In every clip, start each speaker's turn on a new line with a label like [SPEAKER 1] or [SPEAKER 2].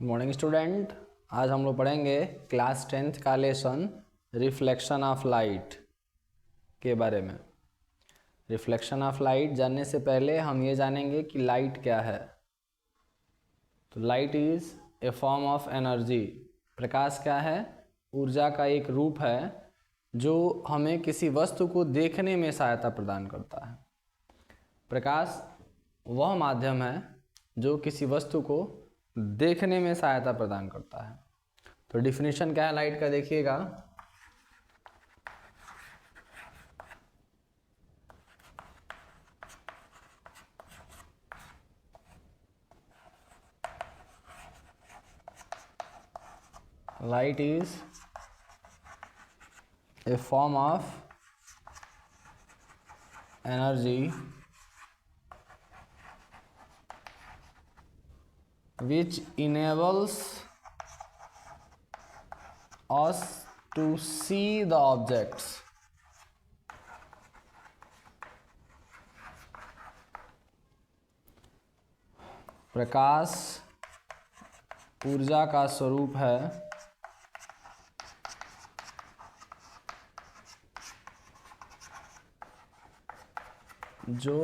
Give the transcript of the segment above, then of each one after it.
[SPEAKER 1] Good morning student. आज हम लोग पढ़ेंगे क्लास 10th का लेसन रिफ्लेक्शन ऑफ लाइट के बारे में। रिफ्लेक्शन ऑफ लाइट जानने से पहले हम ये जानेंगे कि लाइट क्या है। तो light is a form of energy. प्रकाश क्या है? ऊर्जा का एक रूप है जो हमें किसी वस्तु को देखने में सहायता प्रदान करता है। प्रकाश वह माध्यम है जो किसी वस्तु को देखने में सहायता प्रदान करता है। तो डिफिनीशन क्या है लाइट का, देखिएगा। Light is a form of energy which enables us to see the objects. प्रकाश ऊर्जा का स्वरूप है जो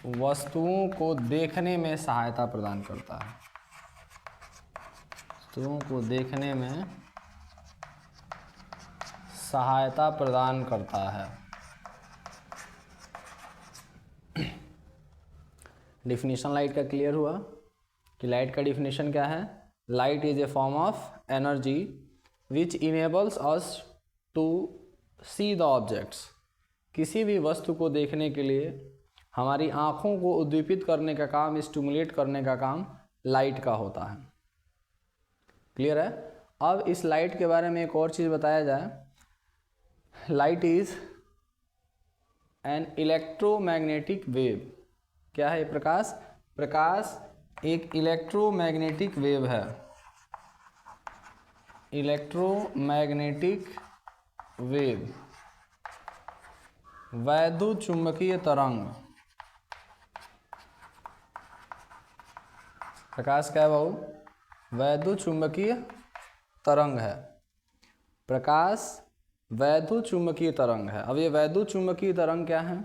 [SPEAKER 1] वस्तुओं को देखने में सहायता प्रदान करता है। वस्तुओं को देखने में सहायता प्रदान करता है। डिफिनीशन लाइट का क्लियर हुआ कि लाइट का डिफिनीशन क्या है। Light is a form of energy which enables us to see the objects. किसी भी वस्तु को देखने के लिए हमारी आँखों को उद्दीपित करने का काम, स्टिमुलेट करने का काम लाइट का होता है। क्लियर है। अब इस लाइट के बारे में एक और चीज़ बताया जाए। Light is an electromagnetic wave. क्या है प्रकाश? प्रकाश एक इलेक्ट्रोमैग्नेटिक वेव है। इलेक्ट्रोमैग्नेटिक वेव, वैद्युत चुंबकीय तरंग। प्रकाश क्या है बाबू? वैद्युत चुंबकीय तरंग है। प्रकाश वैद्युत चुंबकीय तरंग है। अब ये वैद्युत चुंबकीय तरंग क्या है?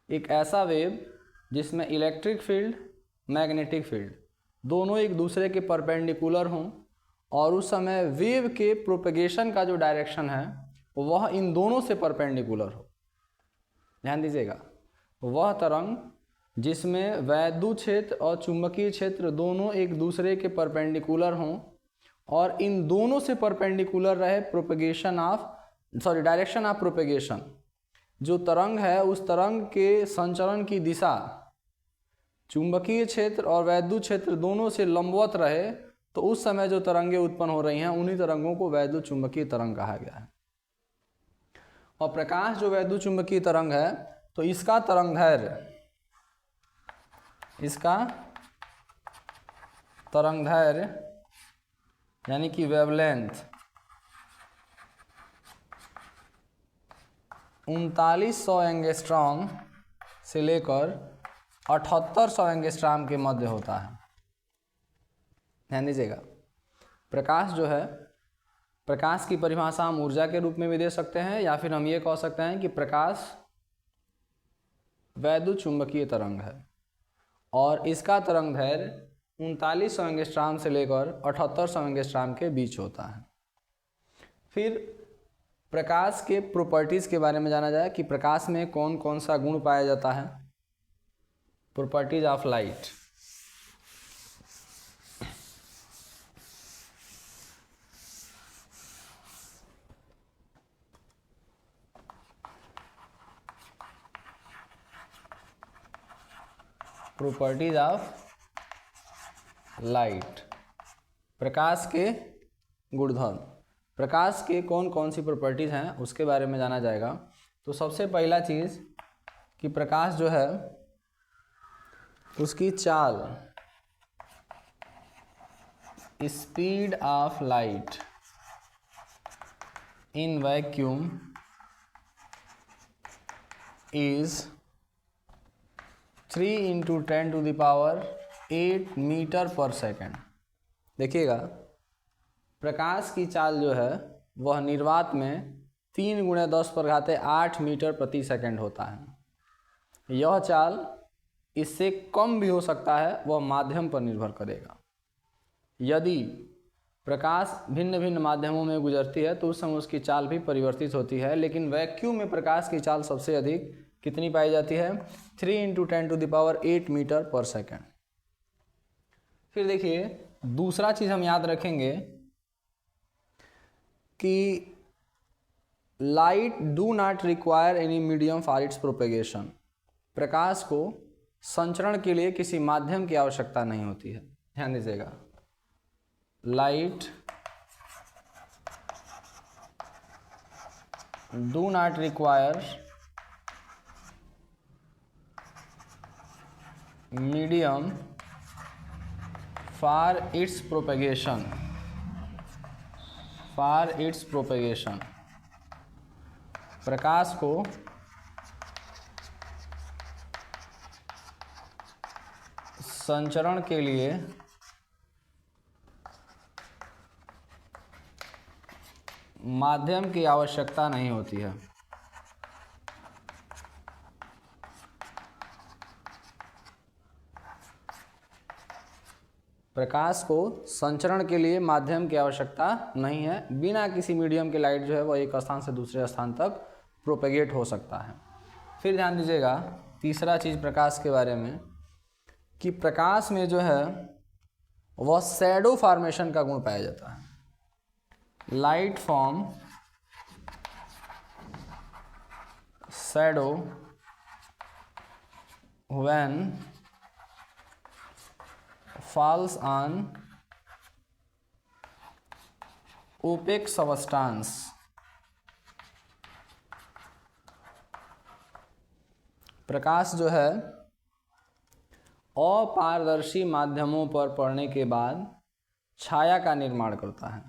[SPEAKER 1] एक ऐसा वेव जिसमें इलेक्ट्रिक फील्ड, मैग्नेटिक फील्ड दोनों एक दूसरे के परपेंडिकुलर हों और उस समय वेव के प्रोपेगेशन का जो डायरेक्शन है वह इन दोनों से परपेंडिकुलर हो। ध्यान दीजिएगा, वह तरंग जिसमें वैद्युत क्षेत्र और चुंबकीय क्षेत्र दोनों एक दूसरे के परपेंडिकुलर हों और इन दोनों से परपेंडिकुलर रहे डायरेक्शन ऑफ प्रोपेगेशन। जो तरंग है उस तरंग के संचरण की दिशा चुंबकीय क्षेत्र और वैद्युत क्षेत्र दोनों से लंबवत रहे, तो उस समय जो तरंगें उत्पन्न हो रही हैं उन्हीं तरंगों को वैद्युत चुंबकीय तरंग कहा गया है। और प्रकाश जो वैद्युत चुंबकीय तरंग है तो इसका तरंगदैर्घ्य यानी कि वेवलेंथ 3900 एंगस्ट्रॉम से लेकर 7800 एंगस्ट्रॉम के मध्य होता है। ध्यान दीजिएगा, प्रकाश जो है, प्रकाश की परिभाषा हम ऊर्जा के रूप में भी दे सकते हैं या फिर हम ये कह सकते हैं कि प्रकाश वैद्युत चुंबकीय तरंग है और इसका तरंगदैर्घ्य 3900 एंगस्ट्रॉम से लेकर 7800 एंगस्ट्रॉम के बीच होता है। फिर प्रकाश के प्रॉपर्टीज़ के बारे में जाना जाए कि प्रकाश में कौन कौन सा गुण पाया जाता है। Properties of light. Properties of light, प्रकाश के गुणधर्म। प्रकाश के कौन कौन सी प्रॉपर्टीज़ हैं उसके बारे में जाना जाएगा। तो सबसे पहला चीज़ कि प्रकाश जो है उसकी चाल, speed of light in vacuum is 3 × 10⁻⁴ 8 metre per second. देखिएगा, प्रकाश की चाल जो है वह निर्वात में 3 × 10⁸ मीटर प्रति सेकेंड होता है। यह चाल इससे कम भी हो सकता है, वह माध्यम पर निर्भर करेगा। यदि प्रकाश भिन्न भिन्न माध्यमों में गुजरती है तो उस समय उसकी चाल भी परिवर्तित होती है, लेकिन वैक्यूम में प्रकाश की चाल सबसे अधिक कितनी पाई जाती है? 3 × 10⁸ मीटर पर सेकेंड। फिर देखिए, दूसरा चीज़ हम याद रखेंगे कि light do not require any medium for its propagation. प्रकाश को संचरण के लिए किसी माध्यम की आवश्यकता नहीं होती है। ध्यान दीजिएगा, light do not require medium for its propagation, प्रकाश को संचरण के लिए माध्यम की आवश्यकता नहीं होती है। प्रकाश को संचरण के लिए माध्यम की आवश्यकता नहीं है। बिना किसी मीडियम के लाइट जो है वह एक स्थान से दूसरे स्थान तक प्रोपेगेट हो सकता है। फिर ध्यान दीजिएगा, तीसरा चीज़ प्रकाश के बारे में कि प्रकाश में जो है वह शैडो फॉर्मेशन का गुण पाया जाता है। Light form shadow when falls on opaque substance। प्रकाश जो है अपारदर्शी माध्यमों पर पड़ने के बाद छाया का निर्माण करता है।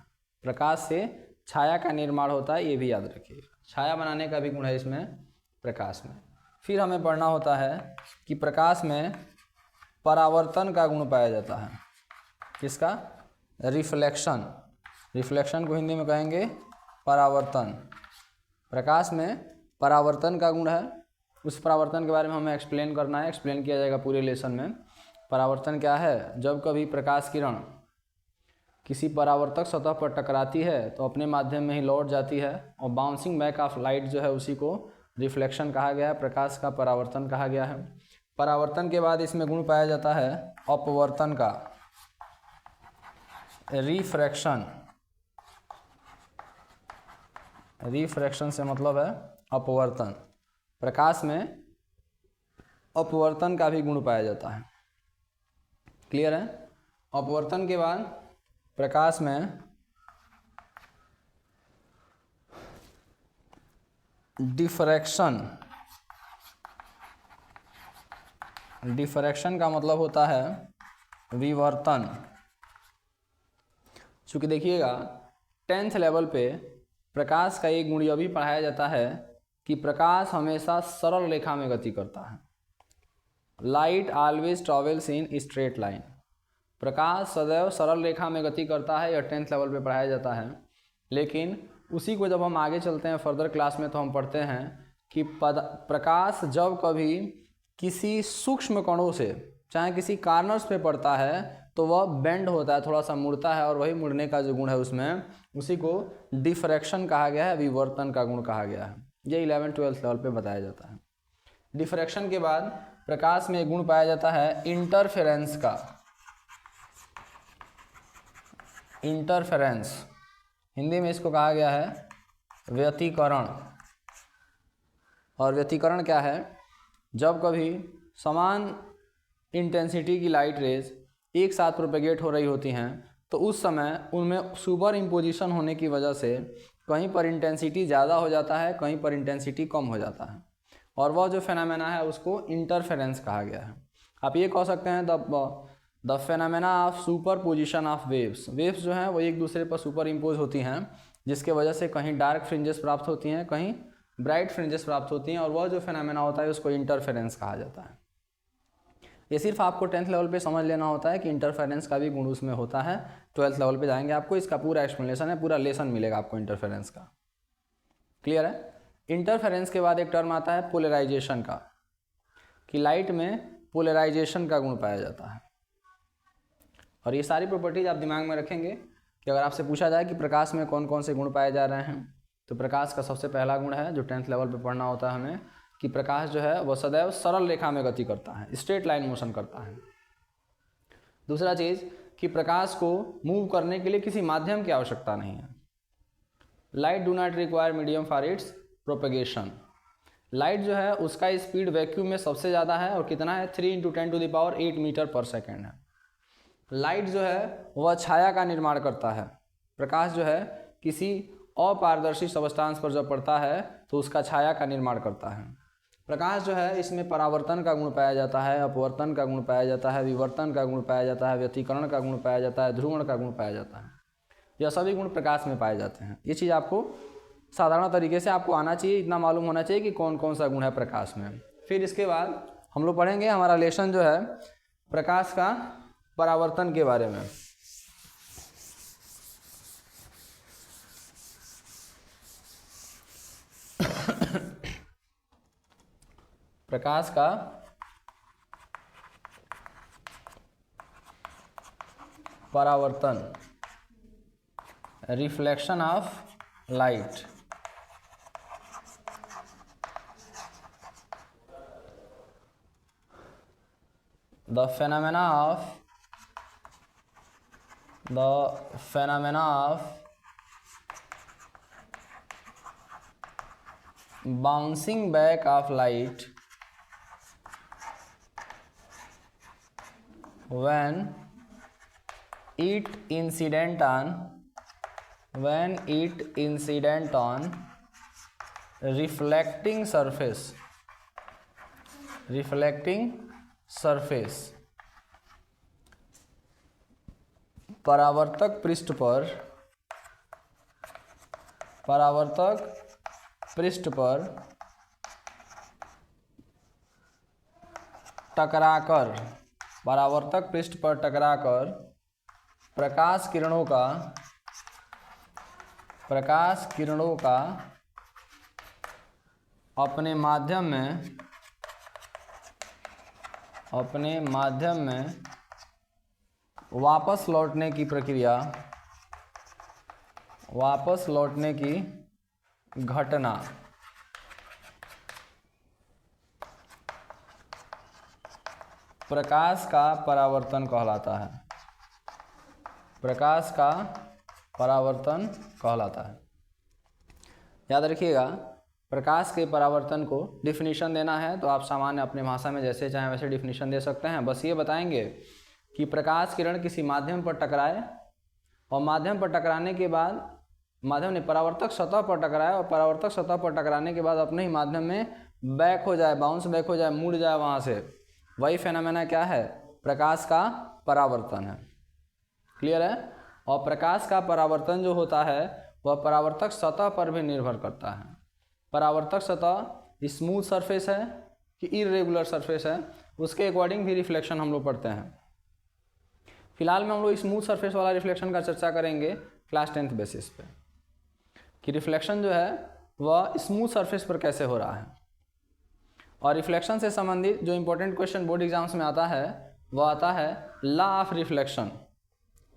[SPEAKER 1] प्रकाश से छाया का निर्माण होता है, ये भी याद रखिएगा। छाया बनाने का भी गुण है इसमें, प्रकाश में। फिर हमें पढ़ना होता है कि प्रकाश में परावर्तन का गुण पाया जाता है। किसका? रिफ्लेक्शन। रिफ्लेक्शन को हिंदी में कहेंगे परावर्तन। प्रकाश में परावर्तन का गुण है। उस परावर्तन के बारे में हमें एक्सप्लेन करना है, एक्सप्लेन किया जाएगा पूरे लेसन में। परावर्तन क्या है? जब कभी प्रकाश किरण किसी परावर्तक सतह पर टकराती है तो अपने माध्यम में ही लौट जाती है, और बाउंसिंग बैक ऑफ लाइट जो है उसी को रिफ्लेक्शन कहा गया है, प्रकाश का परावर्तन कहा गया है। परावर्तन के बाद इसमें गुण पाया जाता है अपवर्तन का, रिफ्रैक्शन। रिफ्रैक्शन से मतलब है अपवर्तन। प्रकाश में अपवर्तन का भी गुण पाया जाता है। क्लियर है? अपवर्तन के बाद प्रकाश में डिफ्रैक्शन। डिफ्रैक्शन का मतलब होता है विवर्तन। चूँकि देखिएगा 10th लेवल पे प्रकाश का एक गुण यह भी पढ़ाया जाता है कि प्रकाश हमेशा सरल रेखा में गति करता है। Light always travels in straight line. प्रकाश सदैव सरल रेखा में गति करता है, यह 10th लेवल पे पढ़ाया जाता है। लेकिन उसी को जब हम आगे चलते हैं फर्दर क्लास में तो हम पढ़ते हैं कि प्रकाश जब कभी किसी सूक्ष्म कणों से, चाहे किसी कार्नर्स पे पड़ता है, तो वह बेंड होता है, थोड़ा सा मुड़ता है, और वही मुड़ने का जो गुण है उसमें, उसी को डिफ्रैक्शन कहा गया है, विवर्तन का गुण कहा गया है। ये 11th-12th लेवल पे बताया जाता है। डिफ्रैक्शन के बाद प्रकाश में एक गुण पाया जाता है इंटरफेरेंस का। इंटरफेरेंस, हिंदी में इसको कहा गया है व्यतिकरण। और व्यतिकरण क्या है? जब कभी समान इंटेंसिटी की लाइट रेज एक साथ प्रोपेगेट हो रही होती हैं तो उस समय उनमें सुपर इम्पोजिशन होने की वजह से कहीं पर इंटेंसिटी ज़्यादा हो जाता है, कहीं पर इंटेंसिटी कम हो जाता है, और वह जो फेनामेना है उसको इंटरफेरेंस कहा गया है। आप ये कह सकते हैं the phenomena of super position of waves. Waves जो हैं वो एक दूसरे पर सुपर इम्पोज होती हैं, जिसके वजह से कहीं डार्क फ्रिंजेस प्राप्त होती हैं, कहीं ब्राइट फ्रिंजेस प्राप्त होती हैं, और वह जो फेनामेना होता है उसको इंटरफेरेंस कहा जाता है। ये सिर्फ आपको 10th लेवल पे समझ लेना होता है कि इंटरफेरेंस का भी गुण उसमें होता है। 12th लेवल पे जाएंगे आपको इसका पूरा एक्सप्लेनेशन है, पूरा लेसन मिलेगा आपको इंटरफेरेंस का। क्लियर है? इंटरफेरेंस के बाद एक टर्म आता है पोलराइजेशन का, कि लाइट में पोलराइजेशन का गुण पाया जाता है। और ये सारी प्रॉपर्टीज आप दिमाग में रखेंगे कि अगर आपसे पूछा जाए कि प्रकाश में कौन कौन से गुण पाए जा रहे हैं, तो प्रकाश का सबसे पहला गुण है जो 10th लेवल पे पढ़ना होता है हमें, कि प्रकाश जो है वह सदैव सरल रेखा में गति करता है, स्ट्रेट लाइन मोशन करता है। दूसरा चीज़ कि प्रकाश को मूव करने के लिए किसी माध्यम की आवश्यकता नहीं है। Light do not require medium for its propagation. Light जो है उसका स्पीड वैक्यूम में सबसे ज़्यादा है, और कितना है 3 × 10⁸ मीटर पर सेकेंड है। लाइट जो है वह छाया का निर्माण करता है। प्रकाश जो है किसी अपारदर्शी सबस्टांस पर जब पड़ता है तो उसका छाया का निर्माण करता है। प्रकाश जो है इसमें परावर्तन का गुण पाया जाता है, अपवर्तन का गुण पाया जाता है, विवर्तन का गुण पाया जाता है, व्यतिकरण का गुण पाया जाता है, ध्रुवण का गुण पाया जाता है। यह सभी गुण प्रकाश में पाए जाते हैं। ये चीज़ आपको साधारण तरीके से आपको आना चाहिए, इतना मालूम होना चाहिए कि कौन कौन सा गुण है प्रकाश में। फिर इसके बाद हम लोग पढ़ेंगे हमारा लेसन जो है प्रकाश का परावर्तन के बारे में। प्रकाश का परावर्तन, reflection of light. The phenomena of bouncing back of light when it incident on reflecting surface, परावर्तक पृष्ठ पर टकराकर प्रकाश किरणों का अपने माध्यम में वापस लौटने की घटना प्रकाश का परावर्तन कहलाता है। याद रखिएगा, प्रकाश के परावर्तन को डिफिनीशन देना है तो आप सामान्य अपनी भाषा में जैसे चाहें वैसे डिफिनीशन दे सकते हैं। बस ये बताएंगे कि प्रकाश किरण किसी माध्यम पर टकराए, और माध्यम पर टकराने के बाद परावर्तक सतह पर टकराए, और परावर्तक सतह पर टकराने के बाद अपने ही माध्यम में बाउंस बैक हो जाए, मुड़ जाए वहाँ से। वही फेनोमेना क्या है? प्रकाश का परावर्तन है। क्लियर है? और प्रकाश का परावर्तन जो होता है वह परावर्तक सतह पर भी निर्भर करता है। परावर्तक सतह स्मूथ सरफेस है कि इरेगुलर सरफेस है, उसके अकॉर्डिंग भी रिफ्लेक्शन हम लोग पढ़ते हैं। फिलहाल में हम लोग स्मूथ सरफेस वाला रिफ्लेक्शन का चर्चा करेंगे क्लास 10th बेसिस पे, कि रिफ्लेक्शन जो है वह स्मूथ सरफेस पर कैसे हो रहा है। और रिफ्लेक्शन से संबंधित जो इंपॉर्टेंट क्वेश्चन बोर्ड एग्जाम्स में आता है वह आता है लॉ ऑफ रिफ्लेक्शन,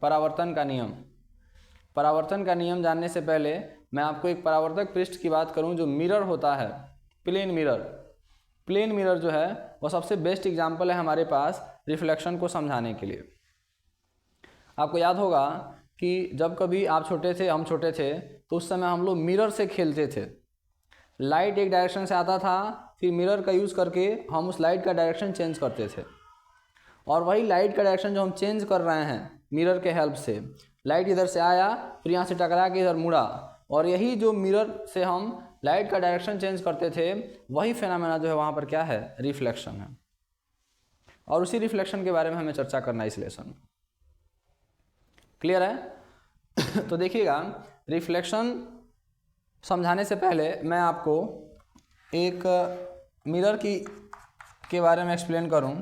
[SPEAKER 1] परावर्तन का नियम। परावर्तन का नियम जानने से पहले मैं आपको एक परावर्तक पृष्ठ की बात करूं जो मिरर होता है, प्लेन मिरर जो है वह सबसे बेस्ट एग्जाम्पल है हमारे पास रिफ्लेक्शन को समझाने के लिए। आपको याद होगा कि जब कभी हम छोटे थे तो उस समय हम लोग मिरर से खेलते थे। लाइट एक डायरेक्शन से आता था, फिर मिरर का यूज़ करके हम उस लाइट का डायरेक्शन चेंज करते थे, और वही लाइट का डायरेक्शन जो हम चेंज कर रहे हैं मिरर के हेल्प से, लाइट इधर से आया फिर यहाँ से टकरा के इधर मुड़ा, और यही जो मिरर से हम लाइट का डायरेक्शन चेंज करते थे वही फेनोमेना जो है वहाँ पर क्या है? रिफ्लेक्शन है। और उसी रिफ्लेक्शन के बारे में हमें चर्चा करना है इस लेसन में। क्लियर है? तो देखिएगा, रिफ्लेक्शन समझाने से पहले मैं आपको एक मिरर के बारे में एक्सप्लेन करूं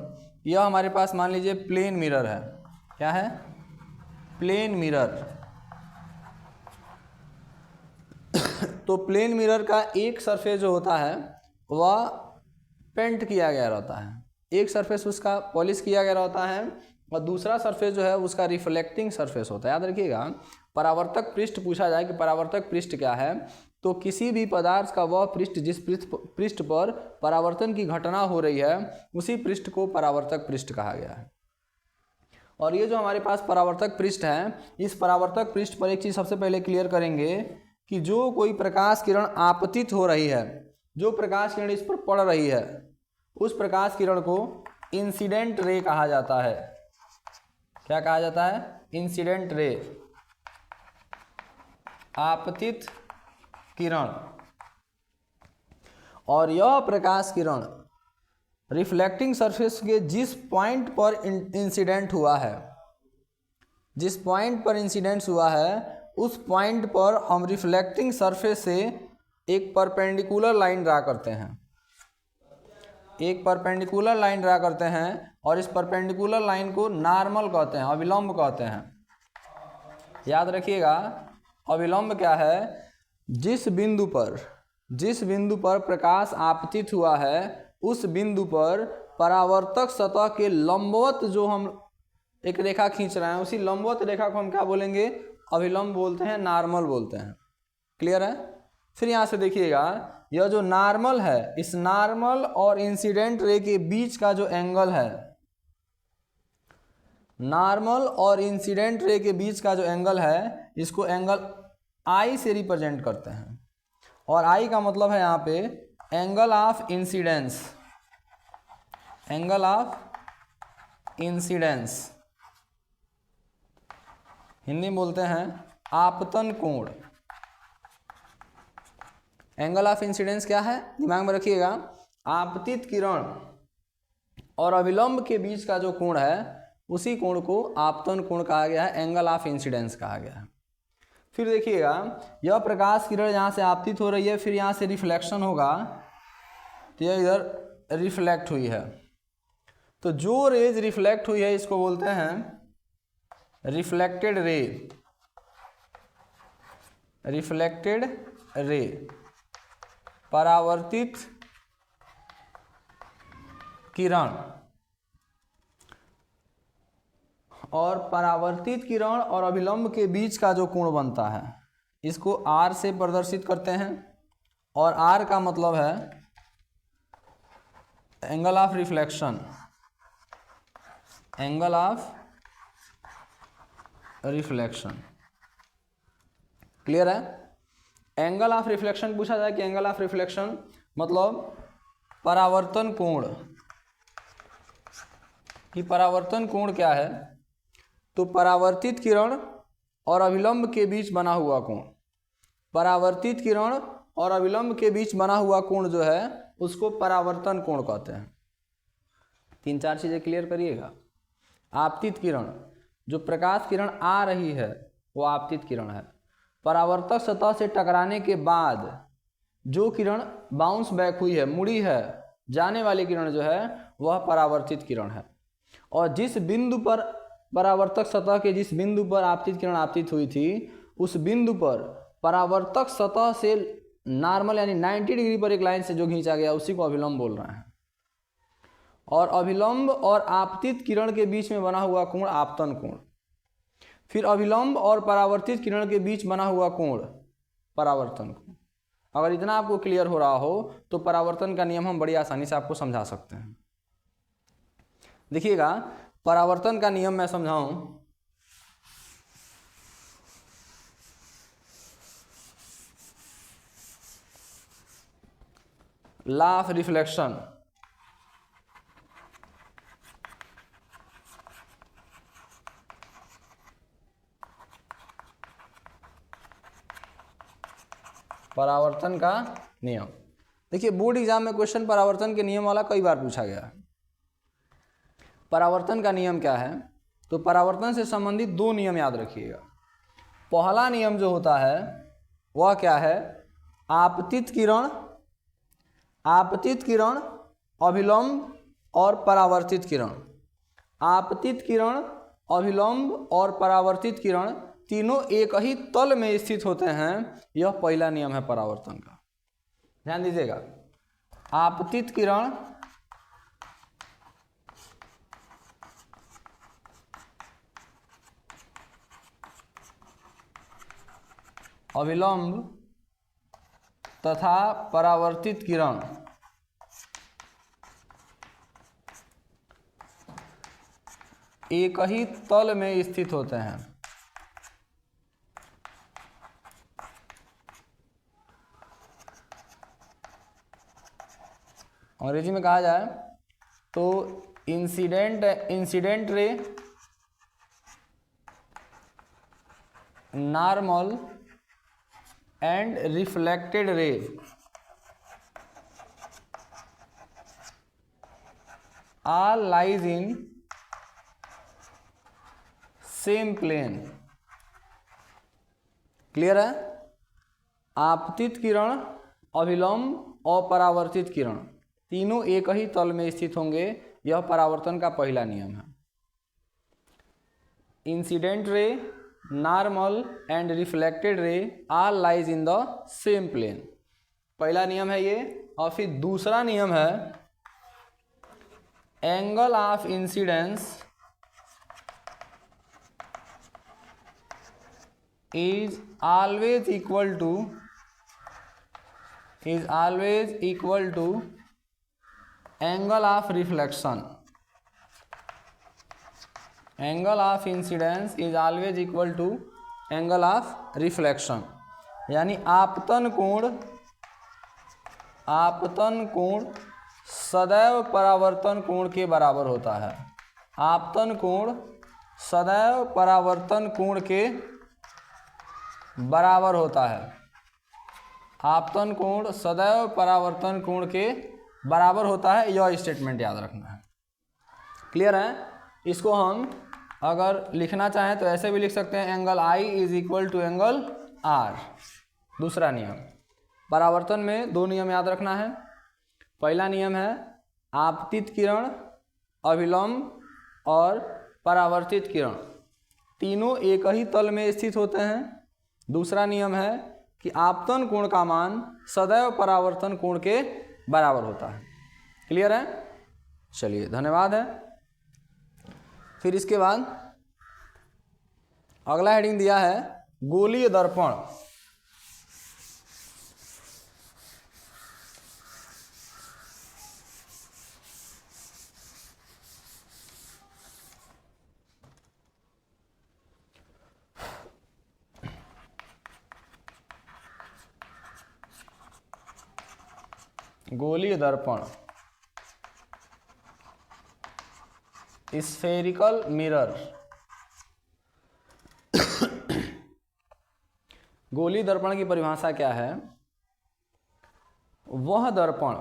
[SPEAKER 1] यह हमारे पास मान लीजिए प्लेन मिरर है। क्या है? Plane mirror. तो प्लेन मिरर का एक सरफेस जो होता है वह पेंट किया गया रहता है, एक सरफेस उसका पॉलिश किया गया रहता है और दूसरा सरफेस जो है उसका रिफ्लेक्टिंग सरफेस होता है। याद रखिएगा, परावर्तक पृष्ठ पूछा जाए कि परावर्तक पृष्ठ क्या है, तो किसी भी पदार्थ का वह पृष्ठ जिस पृष्ठ पर परावर्तन की घटना हो रही है उसी पृष्ठ को परावर्तक पृष्ठ कहा गया है। और ये जो हमारे पास परावर्तक पृष्ठ है, इस परावर्तक पृष्ठ पर एक चीज़ सबसे पहले क्लियर करेंगे कि जो कोई प्रकाश किरण आपतित हो रही है, जो प्रकाश किरण इस पर पड़ रही है, उस प्रकाश किरण को इंसिडेंट रे कहा जाता है। क्या कहा जाता है? इंसिडेंट रे, आपतित किरण। और यह प्रकाश किरण रिफ्लेक्टिंग सरफेस के जिस पॉइंट पर इंसिडेंट हुआ है, जिस पॉइंट पर इंसिडेंस हुआ है उस पॉइंट पर हम रिफ्लेक्टिंग सरफेस से एक परपेंडिकुलर लाइन ड्रा करते हैं, एक परपेंडिकुलर लाइन ड्रा करते हैं और इस परपेंडिकुलर लाइन को नॉर्मल कहते हैं, अभिलंब कहते हैं। याद रखिएगा, अभिलंब क्या है? जिस बिंदु पर प्रकाश आपतित हुआ है उस बिंदु पर परावर्तक सतह के लंबवत जो हम एक रेखा खींच रहे हैं, उसी लंबवत रेखा को हम क्या बोलेंगे? अभिलंब बोलते हैं, नॉर्मल बोलते हैं। क्लियर है? फिर यहाँ से देखिएगा, यह जो नॉर्मल है, इस नॉर्मल और इंसिडेंट रे के बीच का जो एंगल है, नॉर्मल और इंसिडेंट रे के बीच का जो एंगल है, इसको एंगल आई से रिप्रेजेंट करते हैं। और आई का मतलब है यहाँ पे angle of incidence, angle of incidence, Hindi में बोलते हैं आपतन कोण। एंगल ऑफ इंसिडेंस क्या है? दिमाग में रखिएगा, आपतित किरण और अभिलंब के बीच का जो कोण है उसी कोण को आपतन कोण कहा गया है, एंगल ऑफ इंसिडेंस कहा गया है। फिर देखिएगा, यह प्रकाश किरण यहाँ से आपतित हो रही है, फिर यहाँ से रिफ्लेक्शन होगा, तो यह इधर रिफ्लेक्ट हुई है। तो जो रेज रिफ्लेक्ट हुई है इसको बोलते हैं रिफ्लेक्टेड रे, रिफ्लेक्टेड रे, परावर्तित किरण। और परावर्तित किरण और अभिलंब के बीच का जो कोण बनता है इसको R से प्रदर्शित करते हैं। और R का मतलब है angle of reflection, angle of reflection. Clear है? एंगल ऑफ रिफ्लेक्शन पूछा जाए कि एंगल ऑफ रिफ्लेक्शन मतलब परावर्तन कोण, कि परावर्तन कोण क्या है? तो परावर्तित किरण और अभिलंब के बीच बना हुआ कोण, परावर्तित किरण और अभिलंब के बीच बना हुआ कोण जो है उसको परावर्तन कोण कहते हैं। 3-4 चीज़ें क्लियर करिएगा। आपतित किरण, जो प्रकाश किरण आ रही है वो आपतित किरण है। परावर्तक सतह से टकराने के बाद जो किरण बाउंस बैक हुई है, मुड़ी है, जाने वाली किरण जो है वह परावर्तित किरण है। और जिस बिंदु पर परावर्तक सतह के जिस बिंदु पर आपतित किरण आपतित हुई थी उस बिंदु पर परावर्तक सतह से नॉर्मल यानी 90 डिग्री पर एक लाइन से जो खींचा गया उसी को अभिलंब बोल रहे हैं। और अभिलंब और आपतित किरण के बीच में बना हुआ कोण आपतन कोण। फिर अभिलंब और परावर्तित किरण के बीच बना हुआ कोण परावर्तन कोण। अगर इतना आपको क्लियर हो रहा हो तो परावर्तन का नियम हम बड़ी आसानी से आपको समझा सकते हैं। देखिएगा, परावर्तन का नियम मैं समझाऊं। लॉ ऑफ रिफ्लेक्शन, परावर्तन का नियम। देखिए, बोर्ड एग्जाम में क्वेश्चन परावर्तन के नियम वाला कई बार पूछा गया है। परावर्तन का नियम क्या है? तो परावर्तन से संबंधित 2 नियम याद रखिएगा। पहला नियम जो होता है वह क्या है? आपतित किरण, अभिलंब और परावर्तित किरण, आपतित किरण, अभिलंब और परावर्तित किरण तीनों एक ही तल में स्थित होते हैं। यह पहला नियम है परावर्तन का। ध्यान दीजिएगा, आपतित किरण, अभिलंब तथा परावर्तित किरण एक ही तल में स्थित होते हैं। अंग्रेजी में कहा जाए तो incident ray, normal and reflected ray all lies in same plane. Clear है? आपतित किरण, अभिलंब और परावर्तित किरण तीनों एक ही तल में स्थित होंगे। यह परावर्तन का पहला नियम है। Incident ray, normal and reflected ray all lies in the same plane, पहला नियम है ये। और फिर दूसरा नियम है angle of incidence is always equal to angle of reflection. Angle of incidence is always equal to angle of reflection। यानी आपतन कोण सदैव परावर्तन कोण के बराबर होता है। आपतन कोण सदैव परावर्तन कोण के बराबर होता है। आपतन कोण सदैव परावर्तन कोण के बराबर होता है। यह स्टेटमेंट याद रखना है। क्लियर है? इसको हम अगर लिखना चाहें तो ऐसे भी लिख सकते हैं, angle i is equal to angle r. दूसरा नियम, परावर्तन में दो नियम याद रखना है। पहला नियम है आपतित किरण, अभिलंब और परावर्तित किरण तीनों एक ही तल में स्थित होते हैं। दूसरा नियम है कि आपतन कोण का मान सदैव परावर्तन कोण के बराबर होता है। क्लियर है? चलिए, धन्यवाद है। फिर इसके बाद अगला हेडिंग दिया है गोलीय दर्पण। गोलीय दर्पण, स्फेरिकल मिरर। गोलीय दर्पण की परिभाषा क्या है? वह दर्पण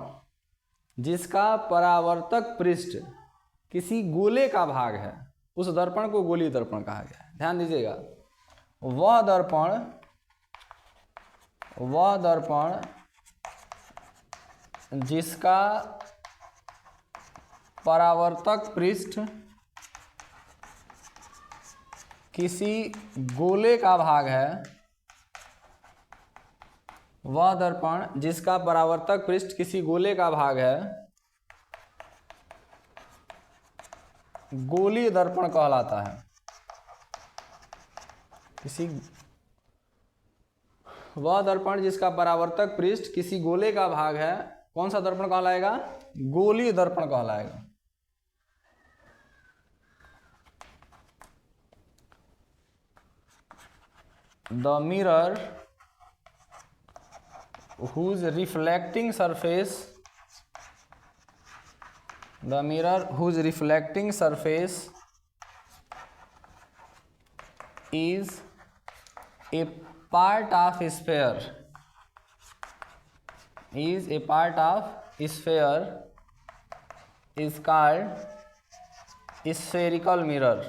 [SPEAKER 1] जिसका परावर्तक पृष्ठ किसी गोले का भाग है, उस दर्पण को गोलीय दर्पण कहा गया है। ध्यान दीजिएगा, वह दर्पण जिसका परावर्तक पृष्ठ किसी गोले का भाग है, वह दर्पण जिसका परावर्तक पृष्ठ किसी गोले का भाग है, गोलीय दर्पण कहलाता है। वह दर्पण जिसका परावर्तक पृष्ठ किसी गोले का भाग है, कौन सा दर्पण कहलाएगा? गोलीय दर्पण कहलाएगा। The mirror whose reflecting surface is a part of sphere is called spherical mirror।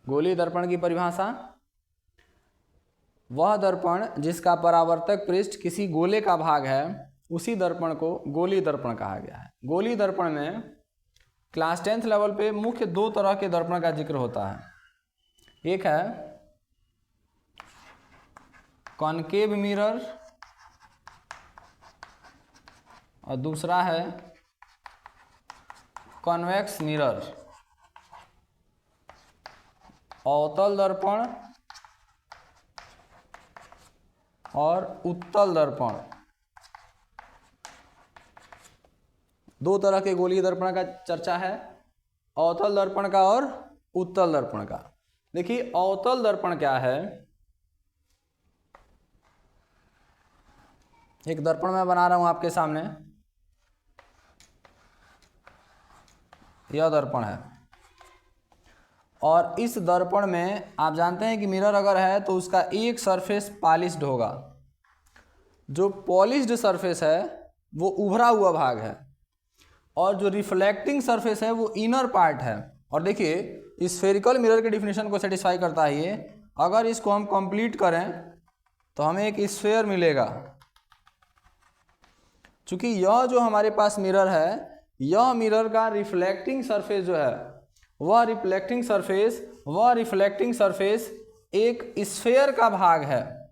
[SPEAKER 1] गोलीय दर्पण की परिभाषा, वह दर्पण जिसका परावर्तक पृष्ठ किसी गोले का भाग है, उसी दर्पण को गोलीय दर्पण कहा गया है। गोलीय दर्पण में क्लास 10th लेवल पे मुख्य दो तरह के दर्पण का जिक्र होता है। एक है कॉनकेव मिरर और दूसरा है कॉन्वेक्स मिरर। अवतल दर्पण और उत्तल दर्पण, दो तरह के गोलीय दर्पण का चर्चा है, अवतल दर्पण का और उत्तल दर्पण का। देखिए अवतल दर्पण क्या है, एक दर्पण मैं बना रहा हूं आपके सामने, यह दर्पण है और इस दर्पण में आप जानते हैं कि मिरर अगर है तो उसका एक सरफेस पॉलिश्ड होगा। जो पॉलिश्ड सरफेस है वो उभरा हुआ भाग है और जो रिफ्लेक्टिंग सरफेस है वो इनर पार्ट है। और देखिए स्फेरिकल मिरर के डिफिनेशन को सेटिस्फाई करता है ये। अगर इसको हम कंप्लीट करें तो हमें एक स्फेयर मिलेगा। चूंकि यह जो हमारे पास मिरर है, यह मिरर का रिफ्लेक्टिंग सरफेस जो है वह रिफ्लेक्टिंग सरफेस एक स्फेयर का भाग है।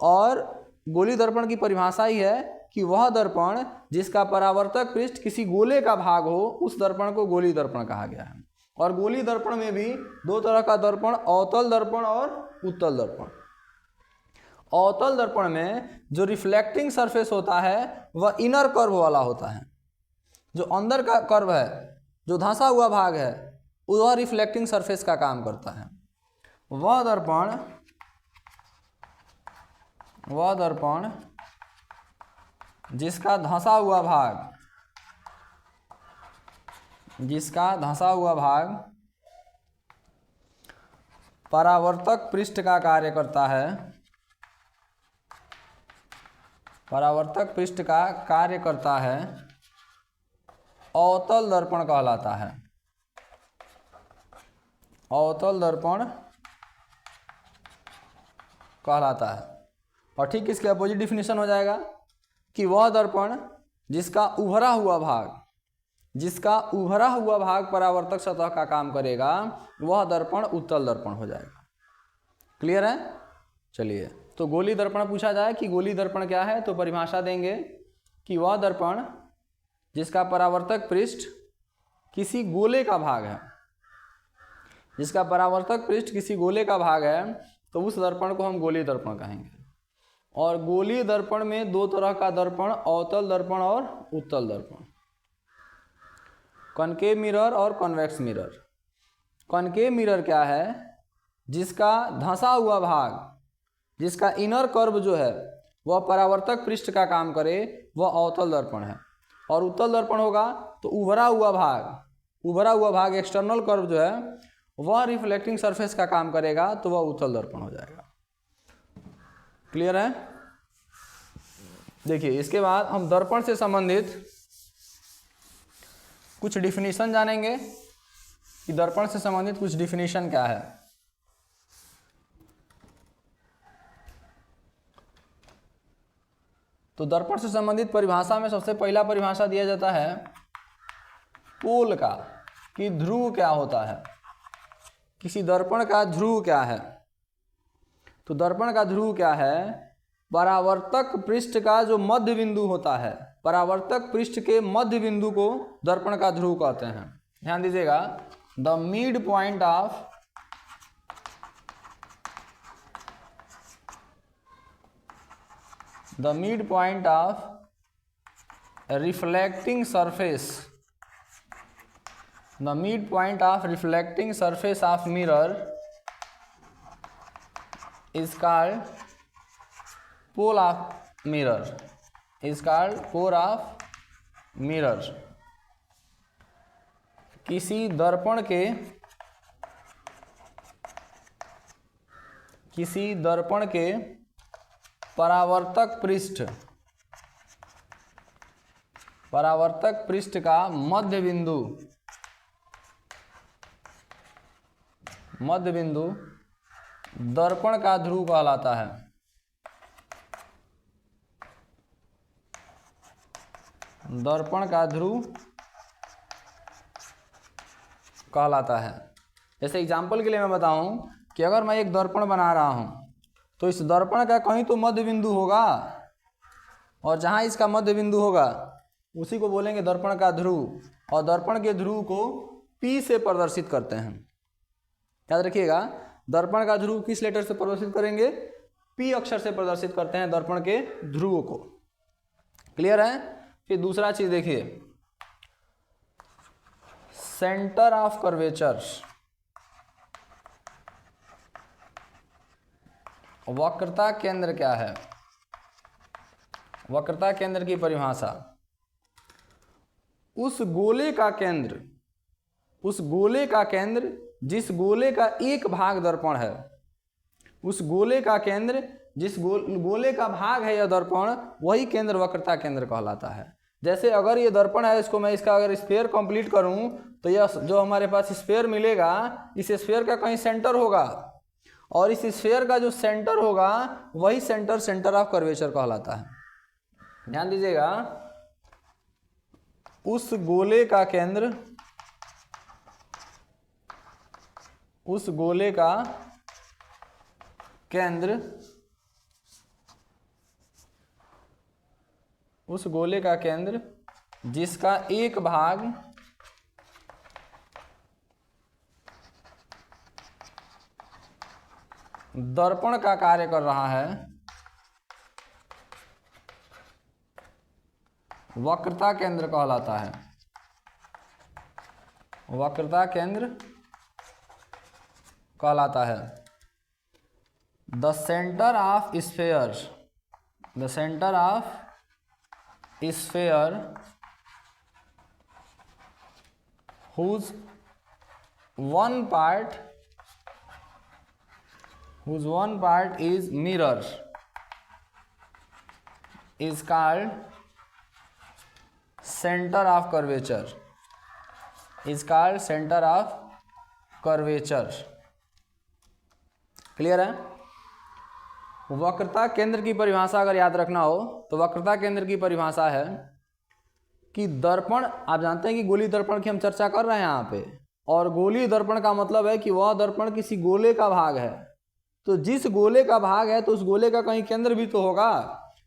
[SPEAKER 1] और गोलीय दर्पण की परिभाषा ही है कि वह दर्पण जिसका परावर्तक पृष्ठ किसी गोले का भाग हो, उस दर्पण को गोलीय दर्पण कहा गया है। और गोलीय दर्पण में भी दो तरह का दर्पण, अवतल दर्पण और उत्तल दर्पण। अवतल दर्पण में जो रिफ्लेक्टिंग सरफेस होता है वह इनर कर्व वाला होता है। जो अंदर का कर्व है, जो धंसा हुआ भाग है, वह रिफ्लेक्टिंग सरफेस का काम करता है। वह दर्पण जिसका धंसा हुआ भाग परावर्तक पृष्ठ का कार्य करता है, अवतल दर्पण कहलाता है। अवतल दर्पण कहलाता है। और ठीक इसके अपोजिट डिफिनेशन हो जाएगा कि वह दर्पण जिसका उभरा हुआ भाग परावर्तक सतह का काम करेगा, वह दर्पण उत्तल दर्पण हो जाएगा। क्लियर है? चलिए, तो गोलीय दर्पण पूछा जाए कि गोलीय दर्पण क्या है, तो परिभाषा देंगे कि वह दर्पण जिसका परावर्तक पृष्ठ किसी गोले का भाग है, तो उस दर्पण को हम गोलीय दर्पण कहेंगे। और गोलीय दर्पण में दो तरह का दर्पण, अवतल दर्पण और उत्तल दर्पण, कॉनकेव मिरर और कॉन्वेक्स मिरर। कॉनकेव मिरर क्या है, जिसका धंसा हुआ भाग, जिसका इनर कर्व जो है वह परावर्तक पृष्ठ का काम करे, वह अवतल दर्पण है। और उत्तल दर्पण होगा तो उभरा हुआ भाग एक्सटर्नल कर्व जो है वह रिफ्लेक्टिंग सरफेस का काम करेगा, तो वह उत्तल दर्पण हो जाएगा। क्लियर है? देखिए इसके बाद हम दर्पण से संबंधित कुछ डिफिनीशन जानेंगे कि दर्पण से संबंधित कुछ डिफिनीशन क्या है। तो दर्पण से संबंधित परिभाषा में सबसे पहला परिभाषा दिया जाता है पोल का, कि ध्रुव क्या होता है, किसी दर्पण का ध्रुव क्या है। तो दर्पण का ध्रुव क्या है, परावर्तक पृष्ठ का जो मध्य बिंदु होता है, परावर्तक पृष्ठ के मध्य बिंदु को दर्पण का ध्रुव कहते हैं। ध्यान दीजिएगा, the mid point of reflecting surface of mirror is called pole of mirror, किसी दर्पण के परावर्तक पृष्ठ का मध्य बिंदु दर्पण का ध्रुव कहलाता है। दर्पण का ध्रुव कहलाता है। जैसे एग्जाम्पल के लिए मैं बताऊं कि अगर मैं एक दर्पण बना रहा हूं तो इस दर्पण का कहीं तो मध्य बिंदु होगा, और जहां इसका मध्य बिंदु होगा उसी को बोलेंगे दर्पण का ध्रुव, और दर्पण के ध्रुव को P से प्रदर्शित करते हैं। याद रखिएगा, दर्पण का ध्रुव किस लेटर से प्रदर्शित करेंगे? P अक्षर से प्रदर्शित करते हैं दर्पण के ध्रुव को। क्लियर है? फिर दूसरा चीज देखिए, सेंटर ऑफ कर्वेचर, वक्रता केंद्र क्या है? वक्रता केंद्र की परिभाषा, उस गोले का केंद्र, उस गोले का केंद्र जिस गोले का एक भाग दर्पण है, उस गोले का केंद्र जिस गोले का भाग है यह दर्पण, वही केंद्र वक्रता केंद्र कहलाता है। जैसे अगर ये दर्पण है, इसको मैं इसका अगर स्फीयर कंप्लीट करूं तो यह जो हमारे पास स्फीयर मिलेगा, इस स्फीयर का कहीं सेंटर होगा, और इस स्फीयर का जो सेंटर होगा वही सेंटर ऑफ कर्वेचर कहलाता है। ध्यान दीजिएगा, उस गोले का केंद्र, उस गोले का केंद्र, उस गोले का केंद्र जिसका एक भाग दर्पण का कार्य कर रहा है, वक्रता केंद्र कहलाता है। वक्रता केंद्र कहलाता है। The centre of sphere, the centre of sphere whose one part is mirror is called center of curvature, is called center of curvature। Clear है? वक्रता केंद्र की परिभाषा अगर याद रखना हो तो वक्रता केंद्र की परिभाषा है कि दर्पण, आप जानते हैं कि गोलीय दर्पण की हम चर्चा कर रहे हैं यहाँ पे, और गोलीय दर्पण का मतलब है कि वह दर्पण किसी गोले का भाग है। तो जिस गोले का भाग है तो उस गोले का कहीं केंद्र भी तो होगा,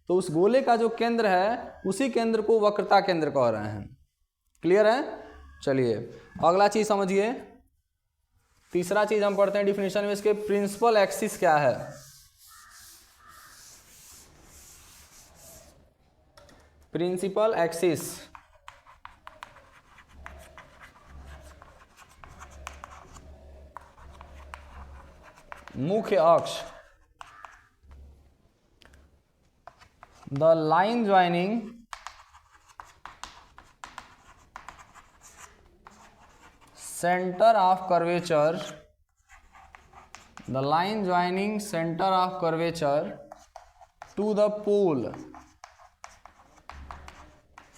[SPEAKER 1] तो उस गोले का जो केंद्र है उसी केंद्र को वक्रता केंद्र कह रहे हैं। क्लियर है? चलिए अगला चीज समझिए। तीसरा चीज हम पढ़ते हैं डिफिनेशन में, इसके प्रिंसिपल एक्सिस क्या है। प्रिंसिपल एक्सिस, मुख्य अक्ष, the line joining centre of curvature, the line joining centre of curvature to the pole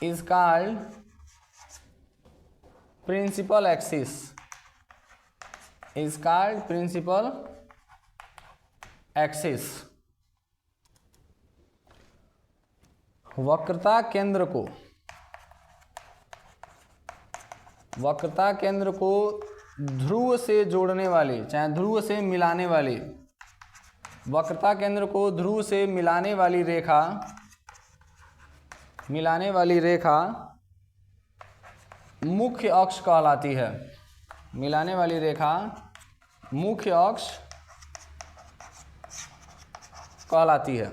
[SPEAKER 1] is called principal axis, is called principal axis। वक्रता केंद्र को, वक्रता केंद्र को ध्रुव से जोड़ने वाली, चाहे ध्रुव से मिलाने वाली, वक्रता केंद्र को ध्रुव से मिलाने वाली रेखा, मिलाने वाली रेखा मुख्य अक्ष कहलाती है। मिलाने वाली रेखा मुख्य अक्ष कहलाती है।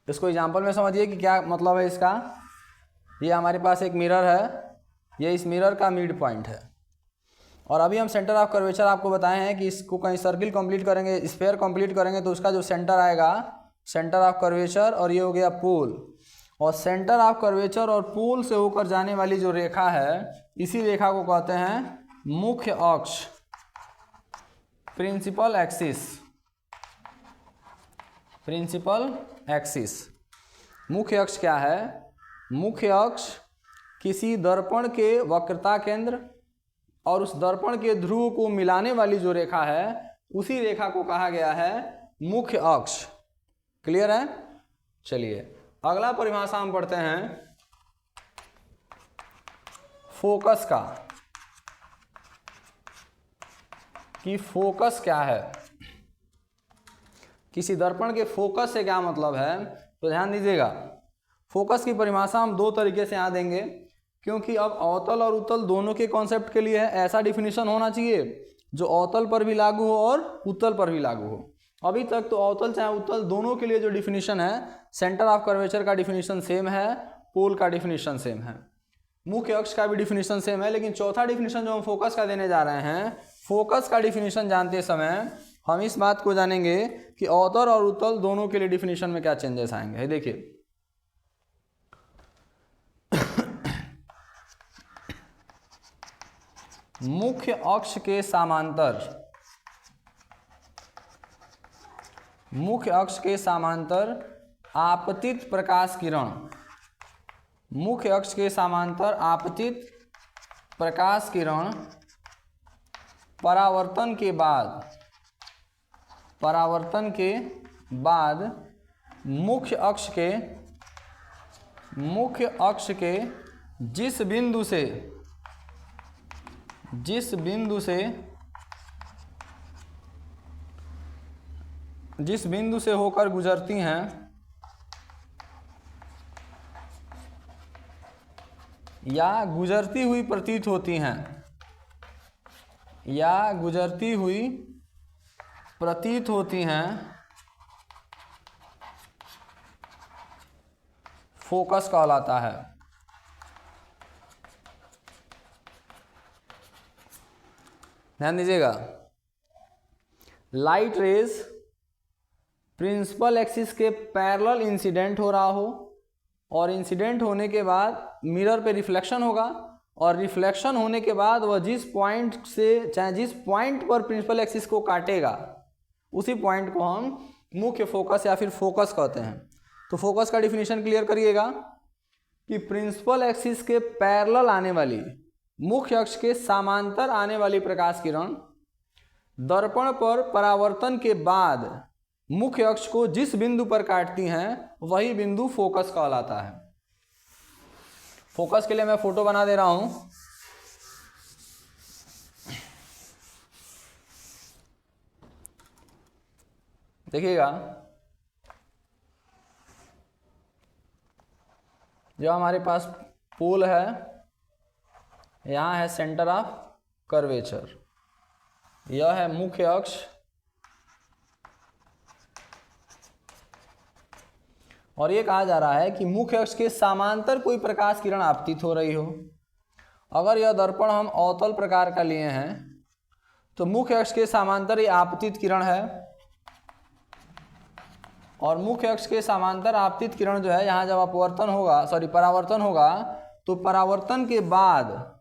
[SPEAKER 1] इसको एग्जाम्पल में समझिए कि क्या मतलब है इसका। ये हमारे पास एक मिरर है, ये इस मिरर का मिड पॉइंट है, और अभी हम सेंटर ऑफ कर्वेचर आपको बताए हैं कि इसको कहीं सर्किल कंप्लीट करेंगे, स्फीयर कंप्लीट करेंगे तो उसका जो सेंटर आएगा सेंटर ऑफ कर्वेचर, और ये हो गया पोल। और सेंटर ऑफ कर्वेचर और पोल से होकर जाने वाली जो रेखा है, इसी रेखा को कहते हैं मुख्य अक्ष, प्रिंसिपल एक्सिस, प्रिंसिपल एक्सिस। मुख्य अक्ष क्या है? मुख्य अक्ष किसी दर्पण के वक्रता केंद्र और उस दर्पण के ध्रुव को मिलाने वाली जो रेखा है, उसी रेखा को कहा गया है मुख्य अक्ष। क्लियर है? चलिए अगला परिभाषा हम पढ़ते हैं, फोकस का, कि फोकस क्या है, किसी दर्पण के फोकस से क्या मतलब है, तो ध्यान दीजिएगा। फोकस की परिभाषा हम दो तरीके से यहाँ देंगे, क्योंकि अब अवतल और उत्तल दोनों के कॉन्सेप्ट के लिए है, ऐसा डिफिनीशन होना चाहिए जो अवतल पर भी लागू हो और उत्तल पर भी लागू हो। अभी तक तो अवतल चाहे उत्तल दोनों के लिए जो डिफिनीशन है, सेंटर ऑफ कर्वेचर का डिफिनीशन सेम है, पोल का डिफिनीशन सेम है, मुख्य अक्ष का भी डिफिनीशन सेम है, लेकिन चौथा डिफिनीशन जो हम फोकस का देने जा रहे हैं, फोकस का डिफिनीशन जानते समय हम इस बात को जानेंगे कि अवतल और उत्तल दोनों के लिए डिफिनीशन में क्या चेंजेस आएंगे। देखिए, मुख्य अक्ष के समांतर, मुख्य अक्ष के समांतर आपतित प्रकाश किरण, मुख्य अक्ष के समांतर आपतित प्रकाश किरण परावर्तन के बाद, परावर्तन के बाद मुख्य अक्ष के जिस बिंदु से होकर गुजरती हैं या गुजरती हुई प्रतीत होती हैं, या गुजरती हुई प्रतीत होती हैं, फोकस कहलाता है। ध्यान दीजिएगा, लाइट रेज प्रिंसिपल एक्सिस के पैरेलल इंसिडेंट हो रहा हो, और इंसिडेंट होने के बाद मिरर पे रिफ्लेक्शन होगा, और रिफ्लेक्शन होने के बाद वह जिस पॉइंट से, चाहे जिस पॉइंट पर प्रिंसिपल एक्सिस को काटेगा, उसी पॉइंट को हम मुख्य फोकस या फिर फोकस कहते हैं। तो फोकस का डिफिनीशन क्लियर करिएगा कि प्रिंसिपल एक्सिस के पैरेलल आने वाली, मुख्य अक्ष के समांतर आने वाली प्रकाश किरण दर्पण पर परावर्तन के बाद मुख्य अक्ष को जिस बिंदु पर काटती हैं, वही बिंदु फोकस कहलाता है। फोकस के लिए मैं फोटो बना दे रहा हूं। देखिएगा, जो हमारे पास पोल है, यहाँ है सेंटर ऑफ कर्वेचर, यह है मुख्य अक्ष, और ये कहा जा रहा है कि मुख्य अक्ष के समांतर कोई प्रकाश किरण आपतित हो रही हो। अगर यह दर्पण हम अवतल प्रकार का लिए हैं तो मुख्य अक्ष के समांतर ये आपतित किरण है, और मुख्य अक्ष के समांतर आपतित किरण जो है, यहाँ जब अपवर्तन होगा, परावर्तन होगा, तो परावर्तन के बाद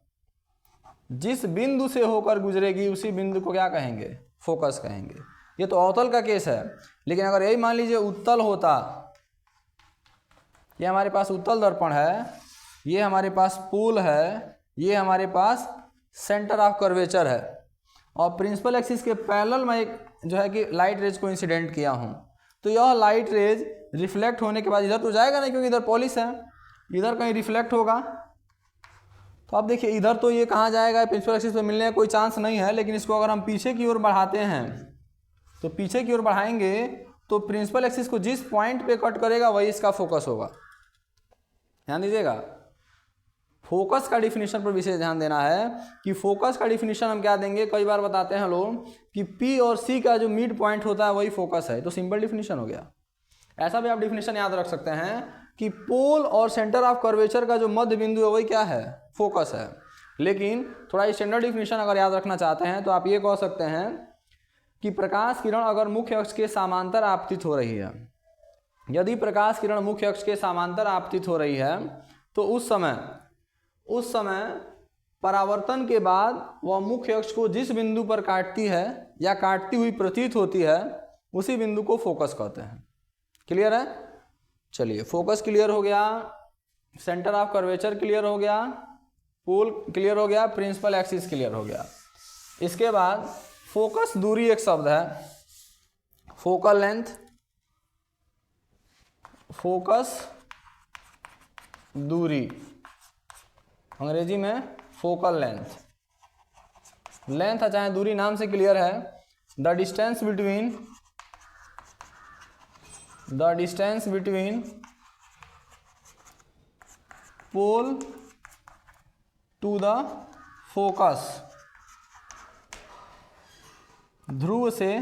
[SPEAKER 1] जिस बिंदु से होकर गुजरेगी उसी बिंदु को क्या कहेंगे, फोकस कहेंगे। ये तो अवतल का केस है, लेकिन अगर यही मान लीजिए उत्तल होता, ये हमारे पास उत्तल दर्पण है, ये हमारे पास पोल है, ये हमारे पास सेंटर ऑफ कर्वेचर है, और प्रिंसिपल एक्सिस के पैरेलल में एक जो है कि लाइट रेज को इंसिडेंट किया हूँ, तो यह लाइट रेज रिफ्लेक्ट होने के बाद इधर तो जाएगा नहीं, क्योंकि इधर पॉलिश है, इधर कहीं रिफ्लेक्ट होगा। तो अब देखिए, इधर तो ये कहाँ जाएगा, प्रिंसिपल एक्सिस पे मिलने का कोई चांस नहीं है, लेकिन इसको अगर हम पीछे की ओर बढ़ाते हैं, तो पीछे की ओर बढ़ाएंगे तो प्रिंसिपल एक्सिस को जिस पॉइंट पे कट करेगा वही इसका फोकस होगा। ध्यान दीजिएगा, फोकस का डिफिनीशन पर विशेष ध्यान देना है कि फोकस का डिफिनीशन हम क्या देंगे। कई बार बताते हैं लोग कि P और C का जो मिड पॉइंट होता है वही फोकस है, तो सिंपल डिफिनीशन हो गया। ऐसा भी आप डिफिनीशन याद रख सकते हैं कि पोल और सेंटर ऑफ कर्वेचर का जो मध्य बिंदु है वही क्या है, फोकस है। लेकिन थोड़ा स्टैंडर्ड डिफिनीशन अगर याद रखना चाहते हैं तो आप ये कह सकते हैं कि प्रकाश किरण अगर मुख्य अक्ष के समांतर आपतित हो रही है, यदि प्रकाश किरण मुख्य अक्ष के समांतर आपतित हो रही है, तो उस समय परावर्तन के बाद वह मुख्य अक्ष को जिस बिंदु पर काटती है या काटती हुई प्रतीत होती है, उसी बिंदु को फोकस कहते हैं। क्लियर है? चलिए, फोकस क्लियर हो गया, सेंटर ऑफ कर्वेचर क्लियर हो गया, पोल क्लियर हो गया, प्रिंसिपल एक्सिस क्लियर हो गया। इसके बाद फोकस दूरी एक शब्द है, फोकल लेंथ, फोकस दूरी, अंग्रेजी में फोकल लेंथ, लेंथ है चाहे दूरी, नाम से क्लियर है। The distance between pole to the focus, ध्रुव से